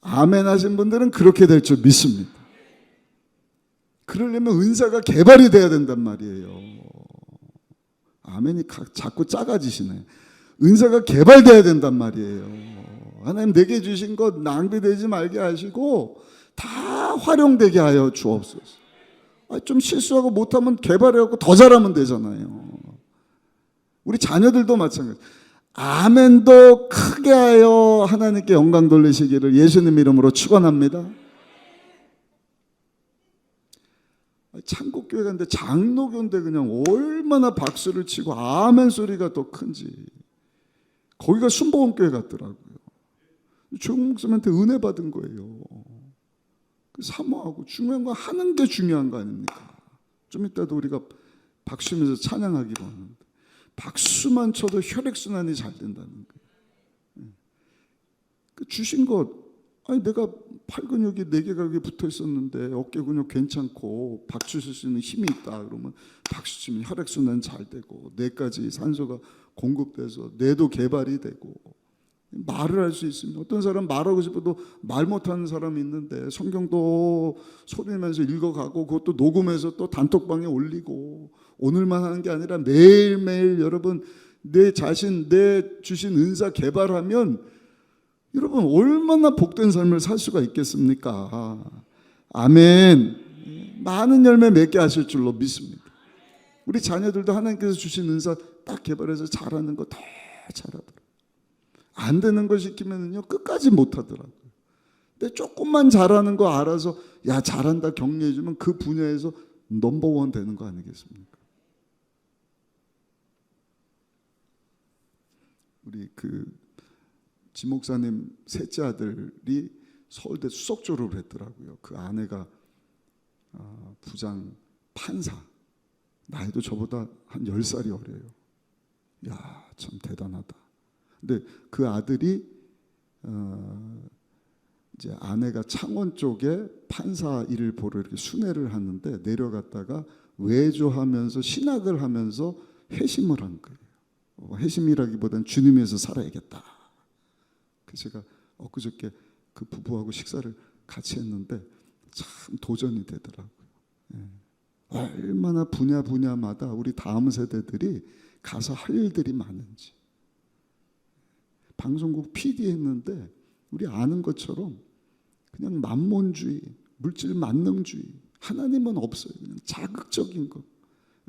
[SPEAKER 1] 아멘 하신 분들은 그렇게 될 줄 믿습니다. 그러려면 은사가 개발이 돼야 된단 말이에요. 아멘이 자꾸 작아지시네. 은사가 개발돼야 된단 말이에요. 하나님 내게 주신 것 낭비되지 말게 하시고 다 활용되게 하여 주옵소서. 좀 실수하고 못하면 개발해갖고 더 잘하면 되잖아요. 우리 자녀들도 마찬가지. 아멘도 크게 하여 하나님께 영광 돌리시기를 예수님 이름으로 축원합니다. 창국교회 갔는데 장로교인데 그냥 얼마나 박수를 치고 아멘 소리가 더 큰지. 거기가 순복음교회 같더라고요. 조용 목사님한테 은혜 받은 거예요. 사모하고 중요한 건 하는 게 중요한 거 아닙니까? 좀 이따도 우리가 박수면서 찬양하기로 하는데 박수만 쳐도 혈액순환이 잘 된다는 거예요. 주신 것, 아니 내가 팔 근육이 4개가 여기 붙어 있었는데 어깨 근육 괜찮고 박수 칠 수 있는 힘이 있다 그러면 박수 치면 혈액순환 잘 되고 뇌까지 산소가 공급돼서 뇌도 개발이 되고 말을 할 수 있습니다. 어떤 사람 말하고 싶어도 말 못하는 사람이 있는데 성경도 소리내면서 읽어가고 그것도 녹음해서 또 단톡방에 올리고 오늘만 하는 게 아니라 매일매일 여러분 내 자신 내 주신 은사 개발하면 여러분 얼마나 복된 삶을 살 수가 있겠습니까? 아멘. 많은 열매 맺게 하실 줄로 믿습니다. 우리 자녀들도 하나님께서 주신 은사 딱 개발해서 잘하는 거 다 잘하더라고요. 안 되는 거 시키면요 끝까지 못하더라고요. 근데 조금만 잘하는 거 알아서 야 잘한다 격려해주면 그 분야에서 넘버원 되는 거 아니겠습니까? 우리 지 목사님 셋째 아들이 서울대 수석 졸업을 했더라고요. 그 아내가 부장 판사. 나이도 저보다 한 10살이 어려요. 야, 참 대단하다. 근데 그 아들이 이제 아내가 창원 쪽에 판사 일을 보러 이렇게 순회를 하는데 내려갔다가 외조하면서 신학을 하면서 회심을 한 거예요. 회심이라기보다는 주님 위해서 살아야겠다. 그래서 제가 엊그저께 그 부부하고 식사를 같이 했는데 참 도전이 되더라고요. 예. 얼마나 분야마다 우리 다음 세대들이 가서 할 일들이 많은지. 방송국 PD 했는데 우리 아는 것처럼 그냥 만몬주의, 물질 만능주의, 하나님은 없어요. 그냥 자극적인 거.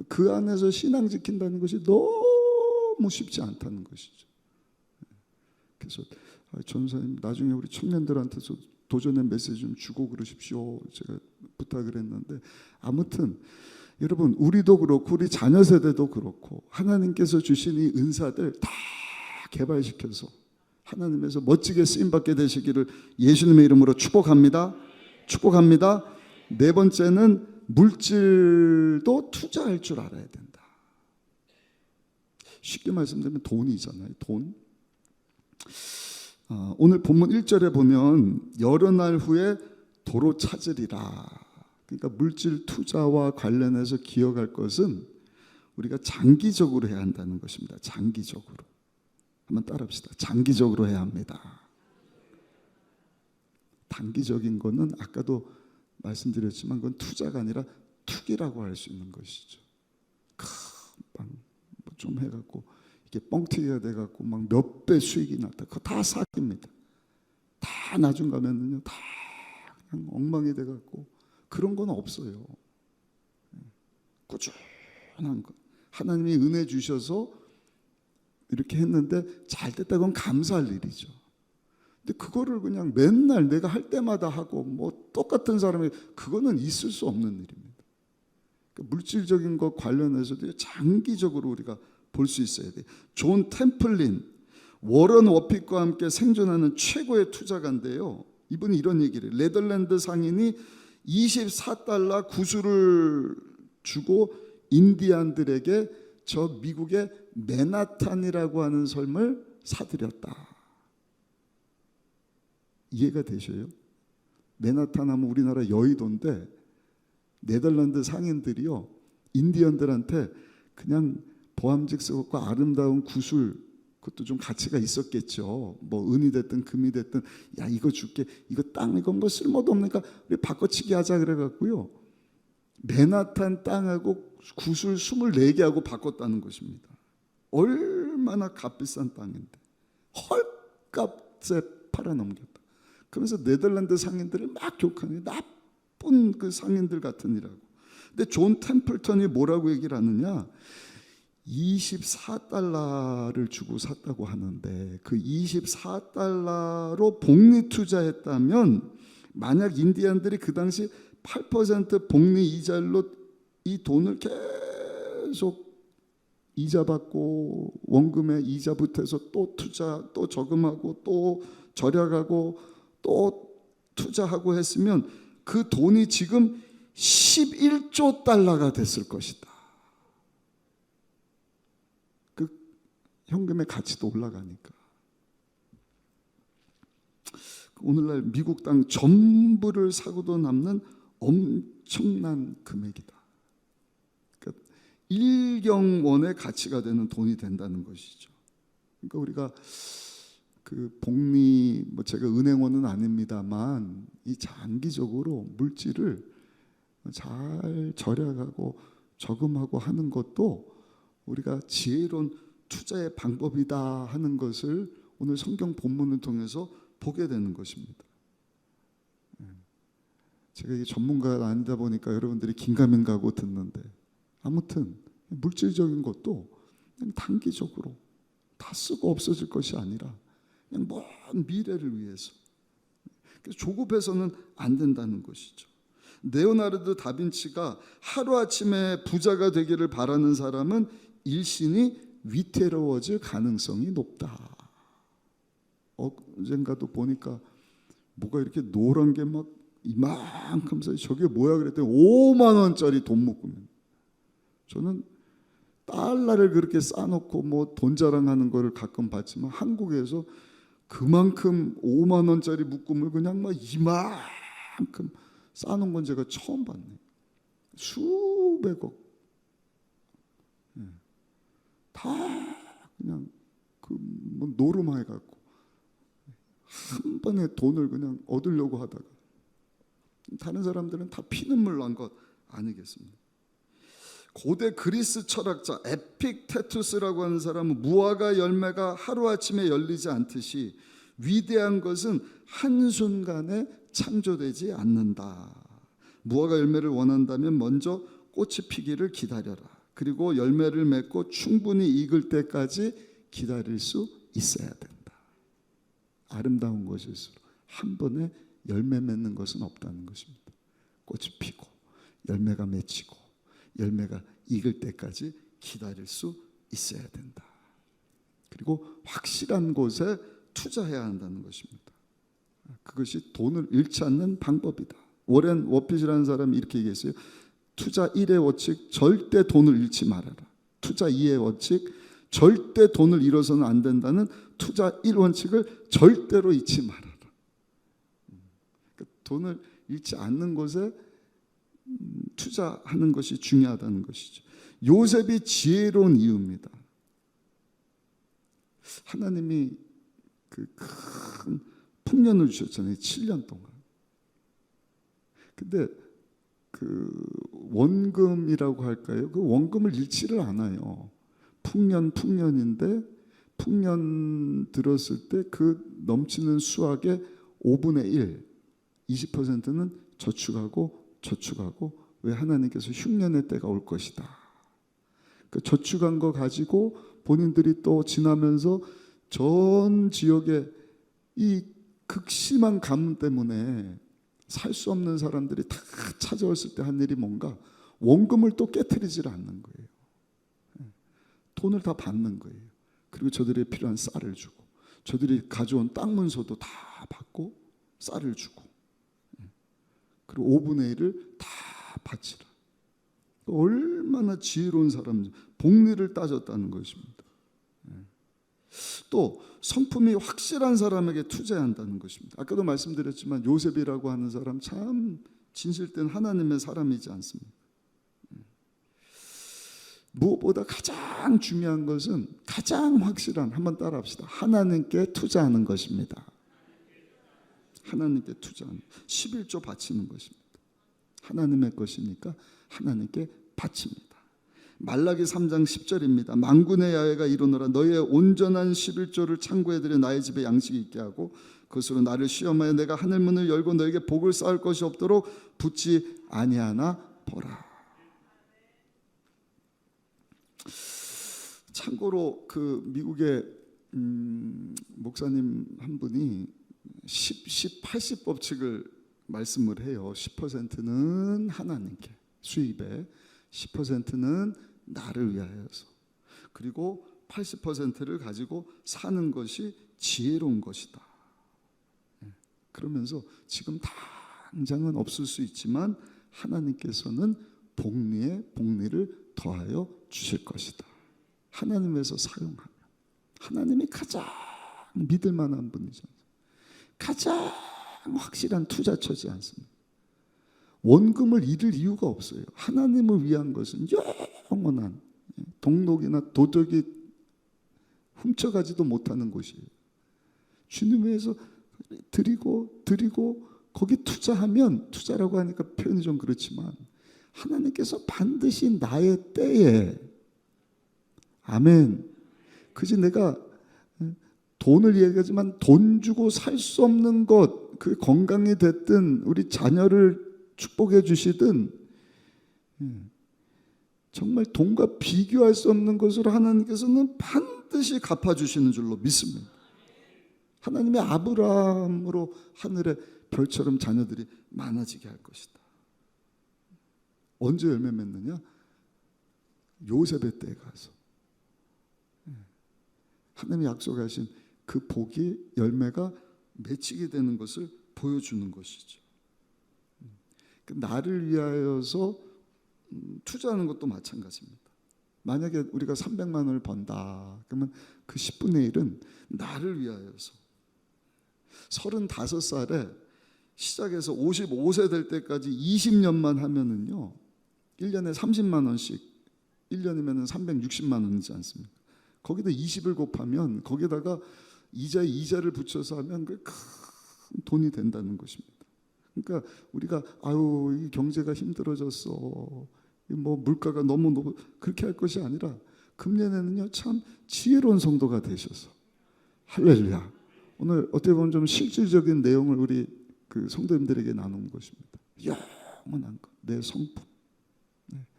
[SPEAKER 1] 그 안에서 신앙 지킨다는 것이 너무 쉽지 않다는 것이죠. 그래서 전사님 나중에 우리 청년들한테서 도전의 메시지 좀 주고 그러십시오. 제가 부탁을 했는데 아무튼 여러분 우리도 그렇고 우리 자녀 세대도 그렇고 하나님께서 주신 이 은사들 다 개발시켜서 하나님에서 멋지게 쓰임받게 되시기를 예수님의 이름으로 축복합니다. 축복합니다. 네 번째는 물질도 투자할 줄 알아야 된다. 쉽게 말씀드리면 돈이잖아요. 돈. 오늘 본문 1절에 보면 여러 날 후에 도로 찾으리라. 그러니까 물질 투자와 관련해서 기억할 것은 우리가 장기적으로 해야 한다는 것입니다. 장기적으로. 한번 따라합시다. 장기적으로 해야 합니다. 단기적인 거는 아까도 말씀드렸지만 그건 투자가 아니라 투기라고 할 수 있는 것이죠. 금방 좀 해갖고 이게 뻥튀기가 돼갖고 막 몇 배 수익이 났다. 그거 다 사기입니다. 다 나중 가면은요 다 그냥 엉망이 돼갖고 그런 건 없어요. 꾸준한 것. 하나님이 은혜 주셔서 이렇게 했는데 잘 됐다 그건 감사할 일이죠. 근데 그거를 그냥 맨날 내가 할 때마다 하고 뭐 똑같은 사람이 그거는 있을 수 없는 일입니다. 그러니까 물질적인 것 관련해서도 장기적으로 우리가 볼 수 있어야 돼요. 존 템플린, 워런 워핏과 함께 생존하는 최고의 투자가인데요. 이분이 이런 얘기를 해요. 네덜란드 상인이 24달러 구슬을 주고 인디안들에게 저 미국의 맨하탄이라고 하는 섬을 사들였다. 이해가 되셔요? 맨하탄 하면 우리나라 여의도인데 네덜란드 상인들이요 인디언들한테 그냥 보암직스럽고 아름다운 구슬, 그것도 좀 가치가 있었겠죠. 뭐 은이 됐든 금이 됐든 야 이거 줄게, 이거 땅 이건 뭐 쓸모도 없으니까 우리 바꿔치기 하자 그래갖고요 맨하탄 땅하고 구슬 24개 하고 바꿨다는 것입니다. 얼마나 값비싼 땅인데 헐값에 팔아넘겼다. 그러면서 네덜란드 상인들을 막 욕하는 나쁜 그 상인들 같으니라고. 근데 존 템플턴이 뭐라고 얘기를 하느냐, 24달러를 주고 샀다고 하는데 그 24달러로 복리 투자했다면 만약 인디안들이 그 당시 8% 복리 이자율로 이 돈을 계속 이자 받고 원금에 이자 붙여서 또 투자, 또 저금하고 또 절약하고 또 투자하고 했으면 그 돈이 지금 11조 달러가 됐을 것이다. 그 현금의 가치도 올라가니까. 오늘날 미국 땅 전부를 사고도 남는 엄청난 금액이다. 그러니까 1경원의 가치가 되는 돈이 된다는 것이죠. 그러니까 우리가 그 복리, 뭐 제가 은행원은 아닙니다만 이 장기적으로 물질을 잘 절약하고 저금하고 하는 것도 우리가 지혜로운 투자의 방법이다 하는 것을 오늘 성경 본문을 통해서 보게 되는 것입니다. 제가 이게 전문가가 아니다 보니까 여러분들이 긴가민가하고 듣는데 아무튼 물질적인 것도 그냥 단기적으로 다 쓰고 없어질 것이 아니라 그냥 먼 미래를 위해서. 그래서 조급해서는 안 된다는 것이죠. 레오나르도 다빈치가 하루아침에 부자가 되기를 바라는 사람은 일신이 위태로워질 가능성이 높다. 언젠가도 보니까 뭐가 이렇게 노란 게 막 이만큼 서 저게 뭐야 그랬더니 5만 원짜리 돈 묶으면. 저는 달러를 그렇게 쌓아놓고 뭐 돈 자랑하는 거를 가끔 봤지만 한국에서 그만큼 5만 원짜리 묶음을 그냥 막 이만큼 쌓는 건 제가 처음 봤네요. 수백억. 다 그냥 뭐 노름해갖고 한 번에 돈을 그냥 얻으려고 하다가 다른 사람들은 다 피눈물 난 것 아니겠습니까? 고대 그리스 철학자 에픽테투스라고 하는 사람은 무화과 열매가 하루아침에 열리지 않듯이 위대한 것은 한순간에 창조되지 않는다. 무화과 열매를 원한다면 먼저 꽃이 피기를 기다려라. 그리고 열매를 맺고 충분히 익을 때까지 기다릴 수 있어야 된다. 아름다운 것일수록 한 번에 열매 맺는 것은 없다는 것입니다. 꽃이 피고 열매가 맺히고 열매가 익을 때까지 기다릴 수 있어야 된다. 그리고 확실한 곳에 투자해야 한다는 것입니다. 그것이 돈을 잃지 않는 방법이다. 워렌 워핏이라는 사람이 이렇게 얘기했어요. 투자 1의 원칙, 절대 돈을 잃지 말아라. 투자 2의 원칙, 절대 돈을 잃어서는 안 된다는 투자 1 원칙을 절대로 잊지 말아라. 그러니까 돈을 잃지 않는 곳에 투자하는 것이 중요하다는 것이죠. 요셉이 지혜로운 이유입니다. 하나님이 그 큰 풍년을 주셨잖아요. 7년 동안. 근데 그 원금이라고 할까요? 그 원금을 잃지를 않아요. 풍년인데 풍년 들었을 때 그 넘치는 수확의 5분의 1, 20%는 저축하고 왜 하나님께서 흉년의 때가 올 것이다. 그 저축한 거 가지고 본인들이 또 지나면서 전 지역에 이 극심한 가뭄 때문에 살 수 없는 사람들이 다 찾아왔을 때 한 일이 뭔가 원금을 또 깨트리질 않는 거예요. 돈을 다 받는 거예요. 그리고 저들이 필요한 쌀을 주고 저들이 가져온 땅 문서도 다 받고 쌀을 주고 그리고 5분의 1을 다 바치라. 얼마나 지혜로운 사람인지 복리를 따졌다는 것입니다. 또 성품이 확실한 사람에게 투자해야 한다는 것입니다. 아까도 말씀드렸지만 요셉이라고 하는 사람 참 진실된 하나님의 사람이지 않습니까? 무엇보다 가장 중요한 것은 가장 확실한, 한번 따라합시다. 하나님께 투자하는 것입니다. 하나님께 투자하는 11조 바치는 것입니다. 하나님의 것이니까 하나님께 바칩니다. 말라기 3장 10절입니다. 만군의 야훼가 이르노라 너희의 온전한 11조를 창고에 들여 나의 집에 양식이 있게 하고 그것으로 나를 시험하여 내가 하늘문을 열고 너에게 복을 쌓을 것이 없도록 붙지 아니하나 보라. 참고로 그 미국의 목사님 한 분이 10, 80법칙을 말씀을 해요. 10%는 하나님께 수입에 10%는 나를 위하여서 그리고 80%를 가지고 사는 것이 지혜로운 것이다. 그러면서 지금 당장은 없을 수 있지만 하나님께서는 복리에 복리를 더하여 주실 것이다. 하나님에서 사용하면 하나님이 가장 믿을 만한 분이잖아요. 가장 확실한 투자처지 않습니까? 원금을 잃을 이유가 없어요. 하나님을 위한 것은 영원한 동록이나 도적이 훔쳐가지도 못하는 곳이에요. 주님 위해서 드리고 거기 투자하면, 투자라고 하니까 표현이 좀 그렇지만 하나님께서 반드시 나의 때에, 아멘. 그지 내가 돈을 얘기하지만 돈 주고 살 수 없는 것, 그 건강이 됐든 우리 자녀를 축복해 주시든 정말 돈과 비교할 수 없는 것으로 하나님께서는 반드시 갚아주시는 줄로 믿습니다. 하나님의 아브라함으로 하늘의 별처럼 자녀들이 많아지게 할 것이다. 언제 열매 맺느냐? 요셉의 때에 가서 하나님이 약속하신 그 복이, 열매가 맺히게 되는 것을 보여주는 것이죠. 나를 위하여서 투자하는 것도 마찬가지입니다. 만약에 우리가 300만 원을 번다 그러면 그 10분의 1은 나를 위하여서, 35살에 시작해서 55세 될 때까지 20년만 하면은요 1년에 30만 원씩 1년이면 360만 원이지 않습니까? 거기다 20을 곱하면 거기다가 이자를 붙여서 하면 그 큰 돈이 된다는 것입니다. 그러니까 우리가 아유 이 경제가 힘들어졌어, 뭐 물가가 너무 그렇게 할 것이 아니라 금년에는요 참 지혜로운 성도가 되셔서 할렐루야. 오늘 어떻게 보면 좀 실질적인 내용을 우리 그 성도님들에게 나누는 것입니다. 영원한 것, 내 성품,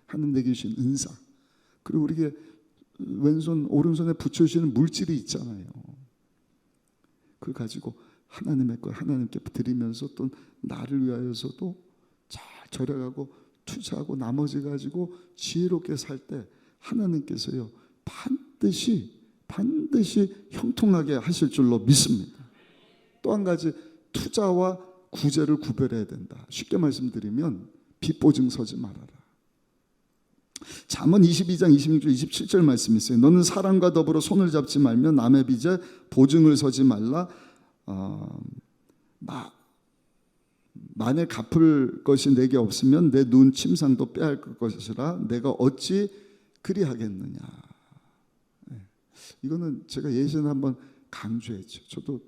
[SPEAKER 1] 하나님 내게 주신 은사, 그리고 우리에게 왼손 오른손에 붙여주시는 물질이 있잖아요. 그걸 가지고 하나님의 것 하나님께 드리면서 또 나를 위하여서도 잘 절약하고 투자하고 나머지 가지고 지혜롭게 살 때 하나님께서요 반드시 형통하게 하실 줄로 믿습니다. 또 한 가지, 투자와 구제를 구별해야 된다. 쉽게 말씀드리면 빚보증 서지 말아라. 잠언 22장 26절 27절 말씀이 있어요. 너는 사람과 더불어 손을 잡지 말며 남의 빚에 보증을 서지 말라. 만일 갚을 것이 내게 없으면 내 눈 침상도 빼앗을 것이라 내가 어찌 그리하겠느냐. 이거는 제가 예전에 한번 강조했죠. 저도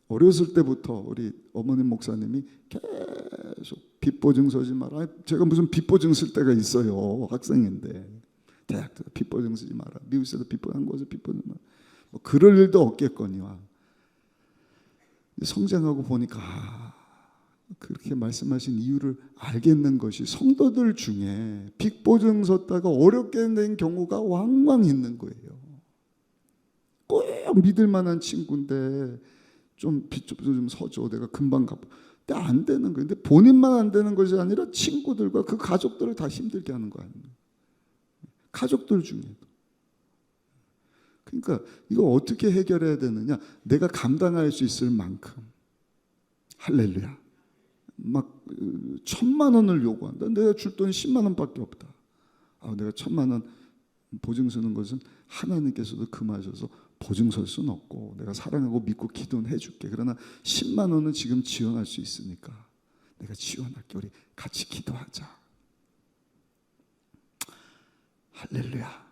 [SPEAKER 1] 어렸을 때부터 우리 어머님 목사님이 계속 빚보증 서지 마라. 제가 무슨 빚보증 쓸 때가 있어요. 학생인데 대학 때 빚보증 쓰지 마라. 미국에서도 빚보증 거죠. 빚보증 마라. 뭐 그럴 일도 없겠거니와. 성장하고 보니까 그렇게 말씀하신 이유를 알겠는 것이 성도들 중에 빚보증 섰다가 어렵게 된 경우가 왕왕 있는 거예요. 꼭 믿을 만한 친구인데 좀 빚 좀 서줘. 내가 금방 갚아. 근데 안 되는 거예요. 근데 본인만 안 되는 것이 아니라 친구들과 그 가족들을 다 힘들게 하는 거 아니에요. 가족들 중에도. 그러니까 이거 어떻게 해결해야 되느냐. 내가 감당할 수 있을 만큼. 할렐루야. 막 1,000만 원을 요구한다. 내가 줄 돈 10만 원밖에 없다. 내가 1,000만 원 보증 서는 것은 하나님께서도 금하셔서 보증 설 수는 없고 내가 사랑하고 믿고 기도는 해줄게. 그러나 10만 원은 지금 지원할 수 있으니까 내가 지원할게. 우리 같이 기도하자. 할렐루야.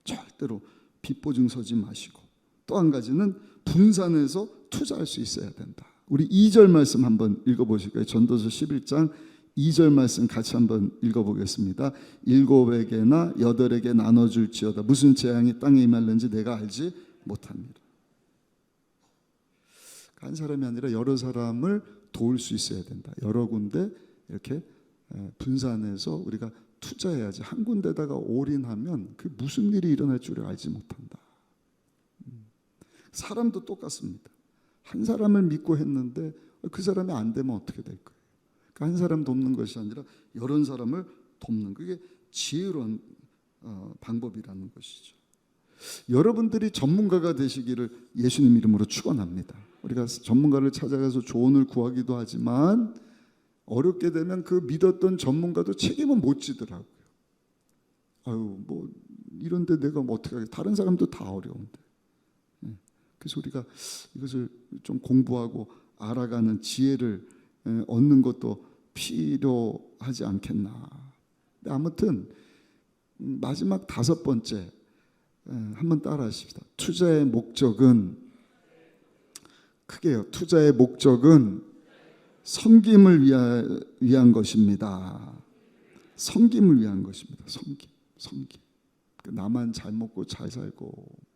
[SPEAKER 1] 절대로 빚보증 서지 마시고, 또 한 가지는 분산해서 투자할 수 있어야 된다. 우리 2절 말씀 한번 읽어보실까요? 전도서 11장 2절 말씀 같이 한번 읽어보겠습니다. 7에게나 8에게 나눠줄지어다. 무슨 재앙이 땅에 임할는지 내가 알지 못합니다. 한 사람이 아니라 여러 사람을 도울 수 있어야 된다. 여러 군데 이렇게 분산해서 우리가 투자해야지. 한 군데다가 올인하면 그 무슨 일이 일어날 줄을 알지 못한다. 사람도 똑같습니다. 한 사람을 믿고 했는데 그 사람이 안 되면 어떻게 될까요? 한 사람 돕는 것이 아니라 여러 사람을 돕는, 그게 지혜로운 방법이라는 것이죠. 여러분들이 전문가가 되시기를 예수님 이름으로 축원합니다. 우리가 전문가를 찾아가서 조언을 구하기도 하지만 어렵게 되면 그 믿었던 전문가도 책임은 못 지더라고요. 뭐 이런데 내가 뭐 어떻게 하겠다. 다른 사람도 다 어려운데. 그래서 우리가 이것을 좀 공부하고 알아가는 지혜를 얻는 것도 필요하지 않겠나. 아무튼 마지막 5번째 한번 따라하십시다. 투자의 목적은, 크게요, 투자의 목적은 섬김을 위한 것입니다. 섬김을 위한 것입니다. 섬김. 나만 잘 먹고 잘 살고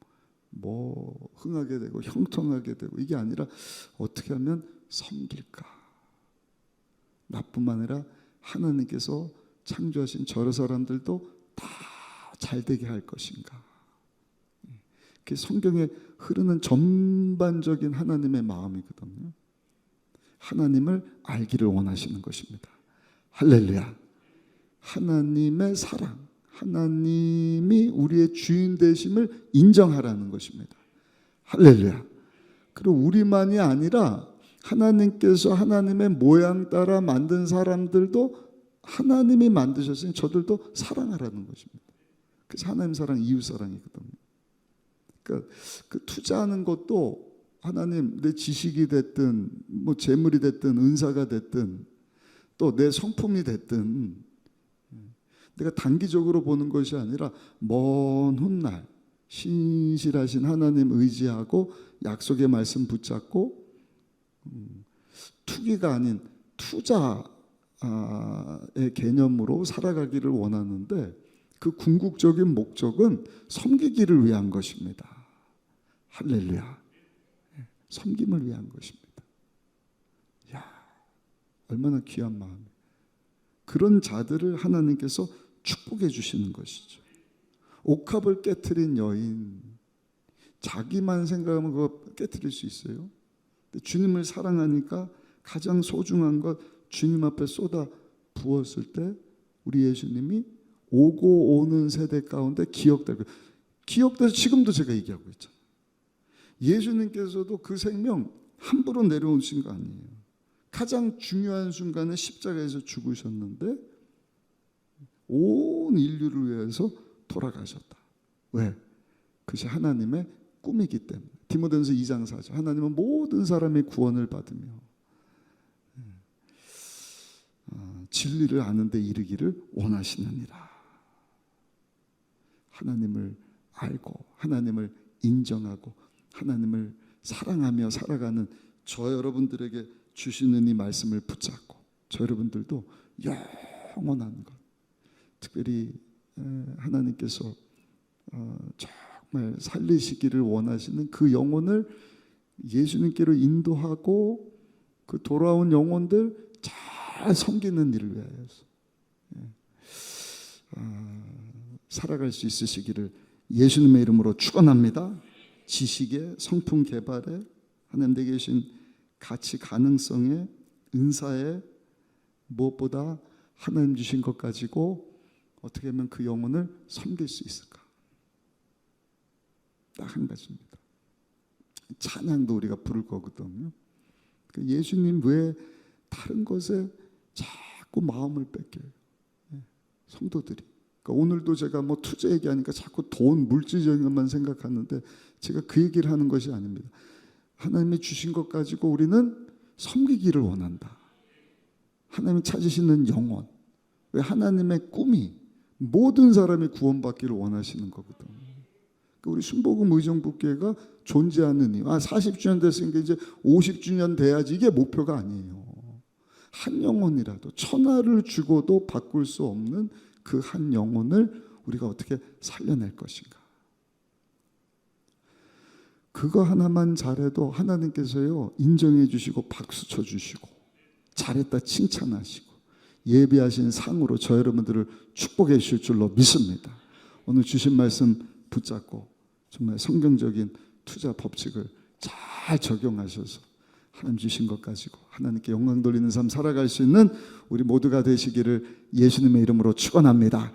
[SPEAKER 1] 뭐 흥하게 되고 형통하게 되고 이게 아니라 어떻게 하면 섬길까. 나뿐만 아니라 하나님께서 창조하신 저러 사람들도 다 잘되게 할 것인가. 그게 성경에 흐르는 전반적인 하나님의 마음이거든요. 하나님을 알기를 원하시는 것입니다. 할렐루야. 하나님의 사랑, 하나님이 우리의 주인 되심을 인정하라는 것입니다. 할렐루야. 그리고 우리만이 아니라 하나님께서 하나님의 모양 따라 만든 사람들도 하나님이 만드셨으니 저들도 사랑하라는 것입니다. 그래서 하나님 사랑, 이웃 사랑이거든요. 그러니까 그 투자하는 것도 하나님, 내 지식이 됐든 뭐 재물이 됐든 은사가 됐든 또 내 성품이 됐든 내가 단기적으로 보는 것이 아니라 먼 훗날 신실하신 하나님 의지하고 약속의 말씀 붙잡고 투기가 아닌 투자의 개념으로 살아가기를 원하는데 그 궁극적인 목적은 섬기기를 위한 것입니다. 할렐루야. 섬김을 위한 것입니다. 야, 얼마나 귀한 마음이에요. 그런 자들을 하나님께서 축복해 주시는 것이죠. 옥합을 깨트린 여인, 자기만 생각하면 그거 깨트릴 수 있어요? 근데 주님을 사랑하니까 가장 소중한 것 주님 앞에 쏟아 부었을 때 우리 예수님이 오고 오는 세대 가운데 기억되고, 기억돼서 지금도 제가 얘기하고 있잖아요. 예수님께서도 그 생명 함부로 내려오신 거 아니에요. 가장 중요한 순간에 십자가에서 죽으셨는데 온 인류를 위해서 돌아가셨다. 왜? 그것이 하나님의 꿈이기 때문에. 디모데전서 2장 4절, 하나님은 모든 사람의 구원을 받으며 진리를 아는 데 이르기를 원하시느니라. 하나님을 알고 하나님을 인정하고 하나님을 사랑하며 살아가는 저 여러분들에게 주시는 이 말씀을 붙잡고 저 여러분들도 영원한 것, 특별히 하나님께서 정말 살리시기를 원하시는 그 영혼을 예수님께로 인도하고 그 돌아온 영혼들 잘 섬기는 일을 위하여서 살아갈 수 있으시기를 예수님의 이름으로 축원합니다. 지식에, 성품 개발에, 하나님 내 계신 가치 가능성에, 은사에, 무엇보다 하나님 주신 것 가지고 어떻게 하면 그 영혼을 섬길 수 있을까? 딱 한 가지입니다. 찬양도 우리가 부를 거거든요. 예수님 왜 다른 것에 자꾸 마음을 뺏겨요? 성도들이. 그러니까 오늘도 제가 뭐 투자 얘기하니까 자꾸 돈, 물질적인 것만 생각하는데 제가 그 얘기를 하는 것이 아닙니다. 하나님이 주신 것 가지고 우리는 섬기기를 원한다. 하나님이 찾으시는 영혼. 왜? 하나님의 꿈이 모든 사람이 구원받기를 원하시는 거거든요. 그러니까 우리 순복음 의정부교회가 존재하는 이유, 40주년 됐으니까 이제 50주년 돼야지, 이게 목표가 아니에요. 한 영혼이라도 천하를 주고도 바꿀 수 없는 그 한 영혼을 우리가 어떻게 살려낼 것인가. 그거 하나만 잘해도 하나님께서요 인정해 주시고 박수 쳐 주시고 잘했다 칭찬하시고 예비하신 상으로 저 여러분들을 축복해 주실 줄로 믿습니다. 오늘 주신 말씀 붙잡고 정말 성경적인 투자 법칙을 잘 적용하셔서 하나님 주신 것 가지고 하나님께 영광 돌리는 삶 살아갈 수 있는 우리 모두가 되시기를 예수님의 이름으로 축원합니다.